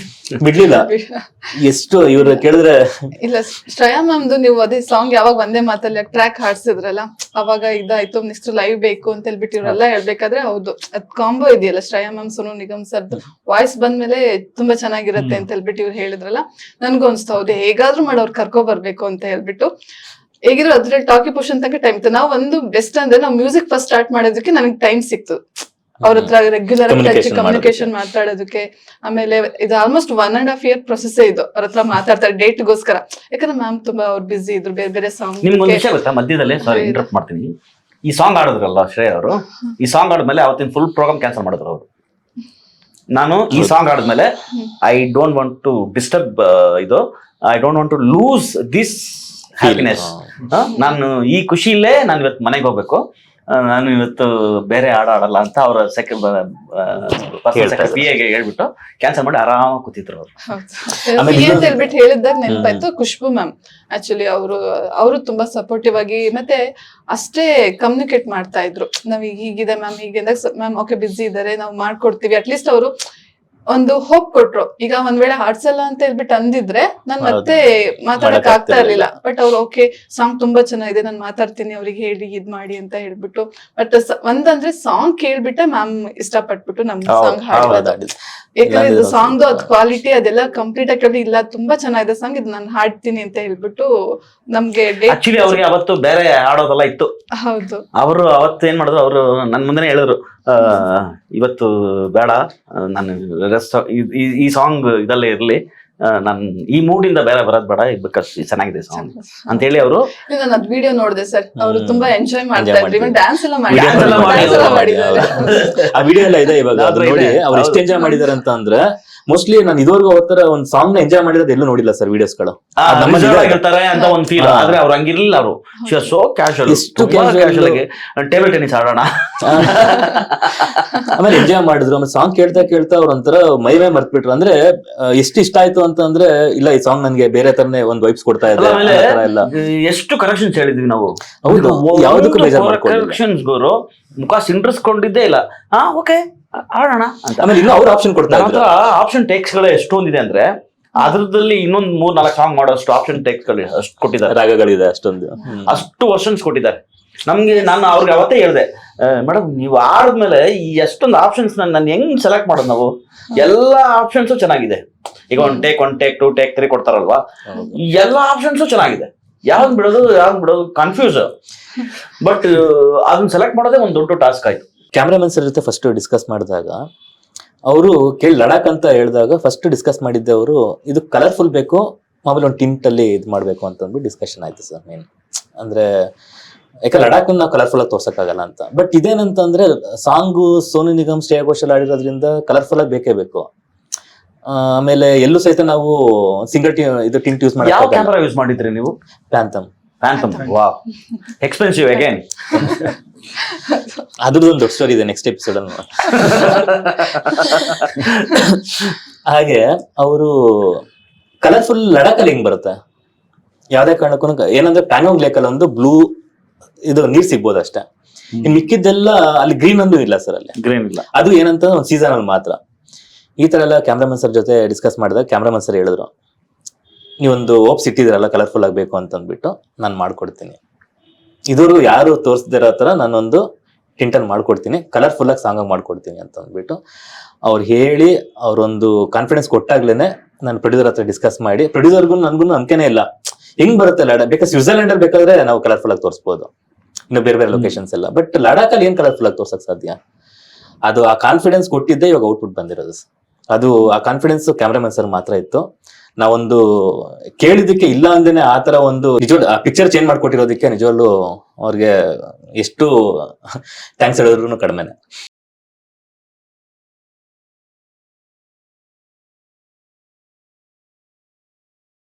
ಬಿಡ್ಲಿಲ್ಲ. ಎಷ್ಟು ಇವ್ರು ಕೇಳಿದ್ರೆ ಇಲ್ಲ ಶ್ರೇಯಾ ಮ್ಯಾಮ್ದು ನೀವು ಅದೇ ಸಾಂಗ್ ಯಾವಾಗ ಒಂದೇ ಮಾತಲ್ಲಿ ಟ್ರ್ಯಾಕ್ ಹಾಡ್ಸಿದ್ರಲ್ಲ ಅವಾಗ ಇದಾಯ್ತು, ನೆಕ್ಸ್ಟ್ ಲೈವ್ ಬೇಕು ಅಂತ ಹೇಳ್ಬಿಟ್ಟು ಇವ್ರೆಲ್ಲ ಹೇಳ್ಬೇಕಾದ್ರೆ ಹೌದು ಅದ್ ಕಾಂಬೋ ಇದೆಯಲ್ಲ ಶ್ರೇಯಾ ಮ್ಯಾಮ್ ಸೋನು ನಿಗಮ್ ಸರ್ದು ವಾಯ್ಸ್ ಬಂದ್ಮೇಲೆ ತುಂಬಾ ಚೆನ್ನಾಗಿರುತ್ತೆ ಅಂತ ಹೇಳ್ಬಿಟ್ಟು ಇವ್ರು ಹೇಳಿದ್ರಲ್ಲ, ನನ್ಗೂ ಅನ್ಸ್ತಾ ಹೌದು ಹೇಗಾದ್ರೂ ಮಾಡಿ ಅವ್ರು ಕರ್ಕೊ ಬರ್ಬೇಕು ಅಂತ ಹೇಳ್ಬಿಟ್ಟು. ಹೇಗಿದ್ರು ಅದ್ರಲ್ಲಿ ಟಾಕಿ ಪೋಷನ್ ತನಕ ಟೈಮ್ ಇತ್ತು. ನಾವು ಒಂದು ಬೆಸ್ಟ್ ಅಂದ್ರೆ ನಾವು ಮ್ಯೂಸಿಕ್ ಫಸ್ಟ್ ಸ್ಟಾರ್ಟ್ ಮಾಡೋದಕ್ಕೆ ನನಗೆ ಟೈಮ್ ಸಿಕ್ತು ಅವ್ರ ಹತ್ರ ರೆಗ್ಯುಲರ್ ಕಮ್ಯುನಿಕೇಶನ್ ಮಾತಾಡೋದಕ್ಕೆ. ಆಮೇಲೆ ಇದು ಆಲ್ಮೋಸ್ಟ್ 1.5 year ಪ್ರೊಸೆಸ್ ಇದು ಅವ್ರ ಹತ್ರ ಮಾತಾಡ್ತಾರೆ ಡೇಟ್ಗೋಸ್ಕರ, ಯಾಕಂದ್ರೆ ಮ್ಯಾಮ್ ತುಂಬಾ ಅವ್ರು ಬಿಸಿ ಇದ್ರು, ಬೇರೆ ಬೇರೆ ಸಾಂಗ್. ನಿಮ್ಗೊಂದು ವಿಷಯ ಗೊತ್ತಾ, ಮಧ್ಯದಲ್ಲಿ ಸಾರಿ ಇಂಟರಪ್ಟ್ ಮಾಡ್ತೀನಿ, ಈ ಸಾಂಗ್ ಆಡಿದ್ರಲ್ಲ ಶ್ರೇಯ ಅವರು, ಈ ಸಾಂಗ್ ಆದ್ಮೇಲೆ ಅವತ್ತಿನ ಫುಲ್ ಪ್ರೋಗ್ರಾಮ್ ಕ್ಯಾನ್ಸಲ್ ಮಾಡಿದ್ರು ಅವರು. ನಾನು ಈ ಸಾಂಗ್ ಆದ್ಮೇಲೆ I don't want to disturb ಇದು, I don't want to lose this happiness. ನಾನು ಈ ಖುಷಿಲೇ ನಾನು ಇವತ್ತು ಮನೆಗೆ ಹೋಗ್ಬೇಕು, ನಾನು ಇವತ್ತು ಬೇರೆ ಆಡಲ್ಲ ಅಂತ ಅವರ ಸೆಕೆಂಡ್ ಹೇಳ್ಬಿಟ್ಟು ಕ್ಯಾನ್ಸಲ್ ಮಾಡಿ ಆರಾಮಾಗಿ ಕೂತಿದ್ರು ಅವರು. ಅಂತ ಹೇಳ್ಬಿಟ್ಟು ಹೇಳಿದಾಗ ನೆನಪಾಯ್ತು ಖುಷ್ಬು ಮ್ಯಾಮ್. ಆಕ್ಚುಲಿ ಅವರು ತುಂಬಾ ಸಪೋರ್ಟಿವ್ ಆಗಿ ಮತ್ತೆ ಅಷ್ಟೇ ಕಮ್ಯುನಿಕೇಟ್ ಮಾಡ್ತಾ ಇದ್ರು. ನಾವ್ ಹೀಗಿದೆ ಮ್ಯಾಮ್, ಹೀಗೆ ಮ್ಯಾಮ್ ಓಕೆ ಬಿಸಿ ಇದಾರೆ ನಾವು ಮಾಡ್ಕೊಡ್ತೀವಿ. ಅಟ್ಲೀಸ್ಟ್ ಅವರು ಒಂದು ಹೋಪ್ ಕೊಟ್ರು. ಈಗ ಒಂದ್ ವೇಳೆ ಹಾಡ್ಸಲ್ಲ ಅಂತ ಹೇಳ್ಬಿಟ್ಟು ಅಂದಿದ್ರೆ ನಾನ್ ಮತ್ತೆ ಮಾತಾಡಕ್ ಆಗ್ತಾ ಇರ್ಲಿಲ್ಲ. ಬಟ್ ಅವ್ರು ಓಕೆ ಸಾಂಗ್ ತುಂಬಾ ಚೆನ್ನಾಗಿದೆ, ನಾನ್ ಮಾತಾಡ್ತೀನಿ ಅವ್ರಿಗೆ ಹೇಳಿ ಇದ್ ಮಾಡಿ ಅಂತ ಹೇಳ್ಬಿಟ್ಟು. ಬಟ್ ಒಂದಂದ್ರೆ ಸಾಂಗ್ ಕೇಳ್ಬಿಟ್ಟೆ ಮ್ಯಾಮ್ ಇಷ್ಟಪಟ್ಬಿಟ್ಟು ನಮ್ ಸಾಂಗ್ ಹಾಡಿರೋದು. ಯಾಕಂದ್ರೆ ಇದು ಸಾಂಗ್ ಅದ್ ಕ್ವಾಲಿಟಿ ಅದೆಲ್ಲ ಕಂಪ್ಲೀಟ್ ಆಗಿ ಇಲ್ಲ ತುಂಬಾ ಚೆನ್ನಾಗಿದೆ ಸಾಂಗ್, ಇದು ನಾನು ಹಾಡ್ತೀನಿ ಅಂತ ಹೇಳ್ಬಿಟ್ಟು ನಮ್ಗೆ ಆಕ್ಚುಲಿ ಅವ್ರಿಗೆ ಅವತ್ತು ಬೇರೆ ಆಡೋದೆಲ್ಲ ಇತ್ತು. ಹೌದು, ಅವರು ಅವತ್ತು ಏನ್ ಮಾಡಿದ್ರು, ಅವರು ನನ್ ಮುಂದೆ ಹೇಳಿದ್ರು ಇವತ್ತು ಬೇಡ, ನಾನು ಈ ಸಾಂಗ್ ಇದಲ್ಲೇ ಇರ್ಲಿ, ನಾನು ಈ ಮೂಡಿಂದ ಬೇರೆ ಬರೋದ್ ಬೇಡ, ಬಿಕಾಸ್ ಚೆನ್ನಾಗಿದೆ ಸಾಂಗ್ ಅಂತ ಹೇಳಿ ಅವರು. ನಾನು ಅದ್ ವಿಡಿಯೋ ನೋಡಿದೆ ಸರ್, ಅವರು ತುಂಬಾ ಎಂಜಾಯ್ ಮಾಡ್ತಾ ಇದ್ರು, ಇವನ್ ಡ್ಯಾನ್ಸ್ ಎಲ್ಲ ಮಾಡಿದ್ದಾರೆ. ಆ ವಿಡಿಯೋ ಎಲ್ಲ ಇದೆ ಇವಾಗ, ಅದು ನೋಡಿ ಅವ್ರು ಎಷ್ಟು ಎಂಜಾಯ್ ಮಾಡಿದಾರೆ ಅಂತ ಅಂದ್ರೆ ಮೋಸ್ಟ್ಲಿ ನಾನು ಇದುವರೆಗೂ ಅವತ್ತರ ಒಂದ್ ಸಾಂಗ್ ನ ಎಂಜಾಯ್ ಮಾಡಿರೋದು ಎಲ್ಲೂ ನೋಡಿಲ್ಲ ಸರ್ ವಿಡಿಯೋಸ್ಗಳು. ಇರ್ತಾರೆ ಅಂತ ಒಂದ್ ಫೀಲ್, ಆದ್ರೆ ಅವ್ರು ಹಂಗಿರ್ಲಿಲ್ಲ. ಅವರು ಸೋ ಕ್ಯಾಶುವಲ್, ಎಷ್ಟು ಕ್ಯಾಶುವಲ್ ಆಗಿ ಟೇಬಲ್ ಟೆನ್ನಿಸ್ ಆಡೋಣ ಆಮೇಲೆ ಎಂಜಾಯ್ ಮಾಡಿದ್ರು. ಆಮೇಲೆ ಸಾಂಗ್ ಕೇಳ್ತಾ ಅವ್ರ ಒಂಥರ ಮೈವೇ ಮರ್ತ್ಬಿಟ್ರು. ಅಂದ್ರೆ ಎಷ್ಟು ಇಷ್ಟ ಆಯ್ತು ಅಂತಂದ್ರೆ, ಇಲ್ಲ ಈ ಸಾಂಗ್ ನನ್ಗೆ ಬೇರೆ ತರನೇ ಒಂದ್ ವೈಬ್ಸ್ ಕೊಡ್ತಾ ಇದೆ ಎಲ್ಲ. ಎಷ್ಟು ಕರೆಕ್ಷನ್ಸ್ ಹೇಳಿದ್ವಿ ನಾವು. ಹೌದು, ಯಾವ್ದಕ್ಕೂ ಬೇಜಾರ್ ಮಾಡ್ಕೊಳ್ಳಿಲ್ಲ. ಕರೆಕ್ಷನ್ಸ್ ಗೋರು ಮುಖ ಸಿಂಡ್ರಿಸ್ಕೊಂಡಿದ್ದೇ ಇಲ್ಲ. ಹಾ ಓಕೆ ಆಡೋಣ ಅಂತ. ಆಮೇಲೆ ಇನ್ನೂ ಅವ್ರ ಆಪ್ಷನ್ ಕೊಡ್ತಾರೆ. ಆಪ್ಷನ್ ಟೇಕ್ಸ್ ಗಳೇ ಎಷ್ಟೊಂದಿದೆ ಅಂದ್ರೆ ಅದ್ರದಲ್ಲಿ ಇನ್ನೊಂದ್ 3-4 ಸಾಂಗ್ ಮಾಡೋಷ್ಟು ಆಪ್ಷನ್ ಟೇಕ್ಸ್ ಗಳು ಅಷ್ಟು ಕೊಟ್ಟಿದ್ದಾರೆ, ರಾಗಗಳಿದೆ ಅಷ್ಟೊಂದು, ಅಷ್ಟು ವರ್ಷನ್ಸ್ ಕೊಟ್ಟಿದ್ದಾರೆ ನಮ್ಗೆ. ನಾನು ಅವ್ರಿಗೆ ಅವತ್ತೇ ಹೇಳಿದೆ, ಮೇಡಮ್ ನೀವು ಆಡಿದ್ಮೇಲೆ ಈ ಎಷ್ಟೊಂದು ಆಪ್ಷನ್ಸ್ ನಾನು ಹೆಂಗ್ ಸೆಲೆಕ್ಟ್ ಮಾಡೋದು ನಾವು? ಎಲ್ಲಾ ಆಪ್ಷನ್ಸು ಚೆನ್ನಾಗಿದೆ. ಈಗ ಒನ್ ಟೇಕ್ 2 ಟೇಕ್ 3 ಕೊಡ್ತಾರಲ್ವಾ, ಎಲ್ಲಾ ಆಪ್ಷನ್ಸು ಚೆನ್ನಾಗಿದೆ. ಯಾವ್ದು ಬಿಡೋದು ಕನ್ಫ್ಯೂಸ್. ಬಟ್ ಅದನ್ನ ಸೆಲೆಕ್ಟ್ ಮಾಡೋದೇ ಒಂದು ದೊಡ್ಡ ಟಾಸ್ಕ್ ಆಯ್ತು. ಕ್ಯಾಮ್ರಾಮನ್ ಸರ್ ಜೊತೆ ಫಸ್ಟ್ ಡಿಸ್ಕಸ್ ಮಾಡಿದಾಗ ಅವರು ಲಡಾಖ್ ಅಂತ ಹೇಳಿದಾಗ ಫಸ್ಟ್ ಡಿಸ್ಕಸ್ ಮಾಡಿದ್ದೆ ಅವರು, ಇದು ಕಲರ್ಫುಲ್ ಬೇಕು, ಆಮೇಲೆ ಒಂದು ಟಿಂಟ್ ಅಲ್ಲಿ ಇದು ಮಾಡ್ಬೇಕು ಅಂತ ಅಂದ್ಬಿಟ್ಟು ಡಿಸ್ಕಷನ್ ಆಯ್ತು ಸರ್. ಮೇನ್ ಅಂದ್ರೆ ಯಾಕೆ ಲಡಾಖ್ ನಾವು ಕಲರ್ಫುಲ್ ಆಗಿ ತೋರ್ಸಕ್ಕಾಗಲ್ಲ ಅಂತ. ಬಟ್ ಇದೇನಂತ ಅಂದ್ರೆ ಸಾಂಗು ಸೋನು ನಿಗಮ್ ಶ್ರೇಯಾ ಘೋಷಾಲ್ ಆಡಿರೋದ್ರಿಂದ ಕಲರ್ಫುಲ್ ಆಗಿ ಬೇಕೇ ಬೇಕು. ಆಮೇಲೆ ಎಲ್ಲೂ ಸಹಿತ ನಾವು ಸಿಂಗಲ್ ಇದು ಟಿಂಟ್ ಯೂಸ್ ಮಾಡಿ. ಯಾವ ಕ್ಯಾಮೆರಾ ಯೂಸ್ ಮಾಡಿದ್ರಿ ನೀವು? ಪ್ಯಾಂಥಮ್. Wow, expensive again. ಅದ್ರದ್ದೊಂದು ದೊಡ್ಡ ಸ್ಟೋರಿ ಇದೆ ನೆಕ್ಸ್ಟ್ ಎಪಿಸೋಡ್ ಅಲ್ಲಿ. ಹಾಗೆ ಅವರು ಕಲರ್ಫುಲ್ ಲಡಾಖಲ್ಲಿ ಹೆಂಗ್ ಬರುತ್ತೆ, ಯಾವ್ದೇ ಕಾರಣಕ್ಕೂ ಏನಂದ್ರೆ ಪ್ಯಾನೋಂಗ್ ಲೇಕ್ ಅಲ್ಲಿ ಒಂದು ಬ್ಲೂ ಇದು ನೀರ್ ಸಿಗ್ಬೋದು ಅಷ್ಟೇ. ಇನ್ ಮಿಕ್ಕಿದ್ದೆಲ್ಲ ಅಲ್ಲಿ ಗ್ರೀನ್ ಒಂದು ಇಲ್ಲ ಸರ್, ಅಲ್ಲಿ ಗ್ರೀನ್ ಇಲ್ಲ. ಅದು ಏನಂತ ಒಂದು ಸೀಸನ್ ಅಲ್ಲಿ ಮಾತ್ರ. ಈ ತರ ಎಲ್ಲ ಕ್ಯಾಮ್ರಾಮನ್ ಸರ್ ಜೊತೆ ಡಿಸ್ಕಸ್ ಮಾಡಿದಾಗ ಕ್ಯಾಮ್ರಾಮನ್ ಸರ್ ಹೇಳಿದ್ರು, ನೀವೊಂದು ಓಪ್ಸ್ ಇಟ್ಟಿದ್ರಲ್ಲ ಕಲರ್ಫುಲ್ ಆಗ್ಬೇಕು ಅಂತ ಅಂದ್ಬಿಟ್ಟು ನಾನು ಮಾಡ್ಕೊಡ್ತೀನಿ, ಇದುವರೆಗೂ ಯಾರು ತೋರಿಸ್ದಿರೋ ತರ ನಾನೊಂದು ಟಿಂಟನ್ ಮಾಡ್ಕೊಡ್ತೀನಿ, ಕಲರ್ಫುಲ್ ಆಗಿ ಸಾಂಗ್ ಮಾಡ್ಕೊಡ್ತೀನಿ ಅಂತ ಅಂದ್ಬಿಟ್ಟು ಅವ್ರು ಹೇಳಿ ಅವ್ರೊಂದು ಕಾನ್ಫಿಡೆನ್ಸ್ ಕೊಟ್ಟಾಗ್ಲೇನೆ ನಾನು ಪ್ರೊಡ್ಯೂಸರ್ ಹತ್ರ ಡಿಸ್ಕಸ್ ಮಾಡಿ, ಪ್ರೊಡ್ಯೂಸರ್ಗೂ ನನ್ಗೂ ನಂಬಿಕೆನೇ ಇಲ್ಲ ಹೆಂಗ್ ಬರುತ್ತೆ ಲಡಾಖ್, ಬೇಕಾದ್ರೆ ಸ್ವಿಟ್ಜರ್ಲೆಂಡ್ ಅಲ್ಲಿ ಬೇಕಾದ್ರೆ ನಾವು ಕಲರ್ಫುಲ್ ಆಗಿ ತೋರಿಸಬಹುದು, ಇನ್ನು ಬೇರೆ ಬೇರೆ ಲೊಕೇಶನ್ಸ್ ಎಲ್ಲ. ಬಟ್ ಲಡಾಖ್ ಅಲ್ಲಿ ಏನ್ ಕಲರ್ಫುಲ್ ಆಗಿ ತೋರ್ಸಕ್ ಸಾಧ್ಯ? ಅದು ಆ ಕಾನ್ಫಿಡೆನ್ಸ್ ಕೊಟ್ಟಿದ್ದೆ ಇವಾಗ ಔಟ್ಪುಟ್ ಬಂದಿರೋದು. ಅದು ಆ ಕಾನ್ಫಿಡೆನ್ಸ್ ಕ್ಯಾಮ್ರಾಮನ್ ಸರ್ ಮಾತ್ರ ಇತ್ತು. ನಾವೊಂದು ಕೇಳಿದಕ್ಕೆ ಇಲ್ಲ ಅಂದೇನೆ ಆ ತರ ಒಂದು ನಿಜವಾಗ್ಲೂ ಆ ಪಿಕ್ಚರ್ ಚೇಂಜ್ ಮಾಡ್ಕೊಟ್ಟಿರೋದಕ್ಕೆ ನಿಜವಾಗ್ಲೂ ಅವ್ರಿಗೆ ಎಷ್ಟು ಥ್ಯಾಂಕ್ಸ್ ಹೇಳಿದ್ರು ಕಡಿಮೆನೆ.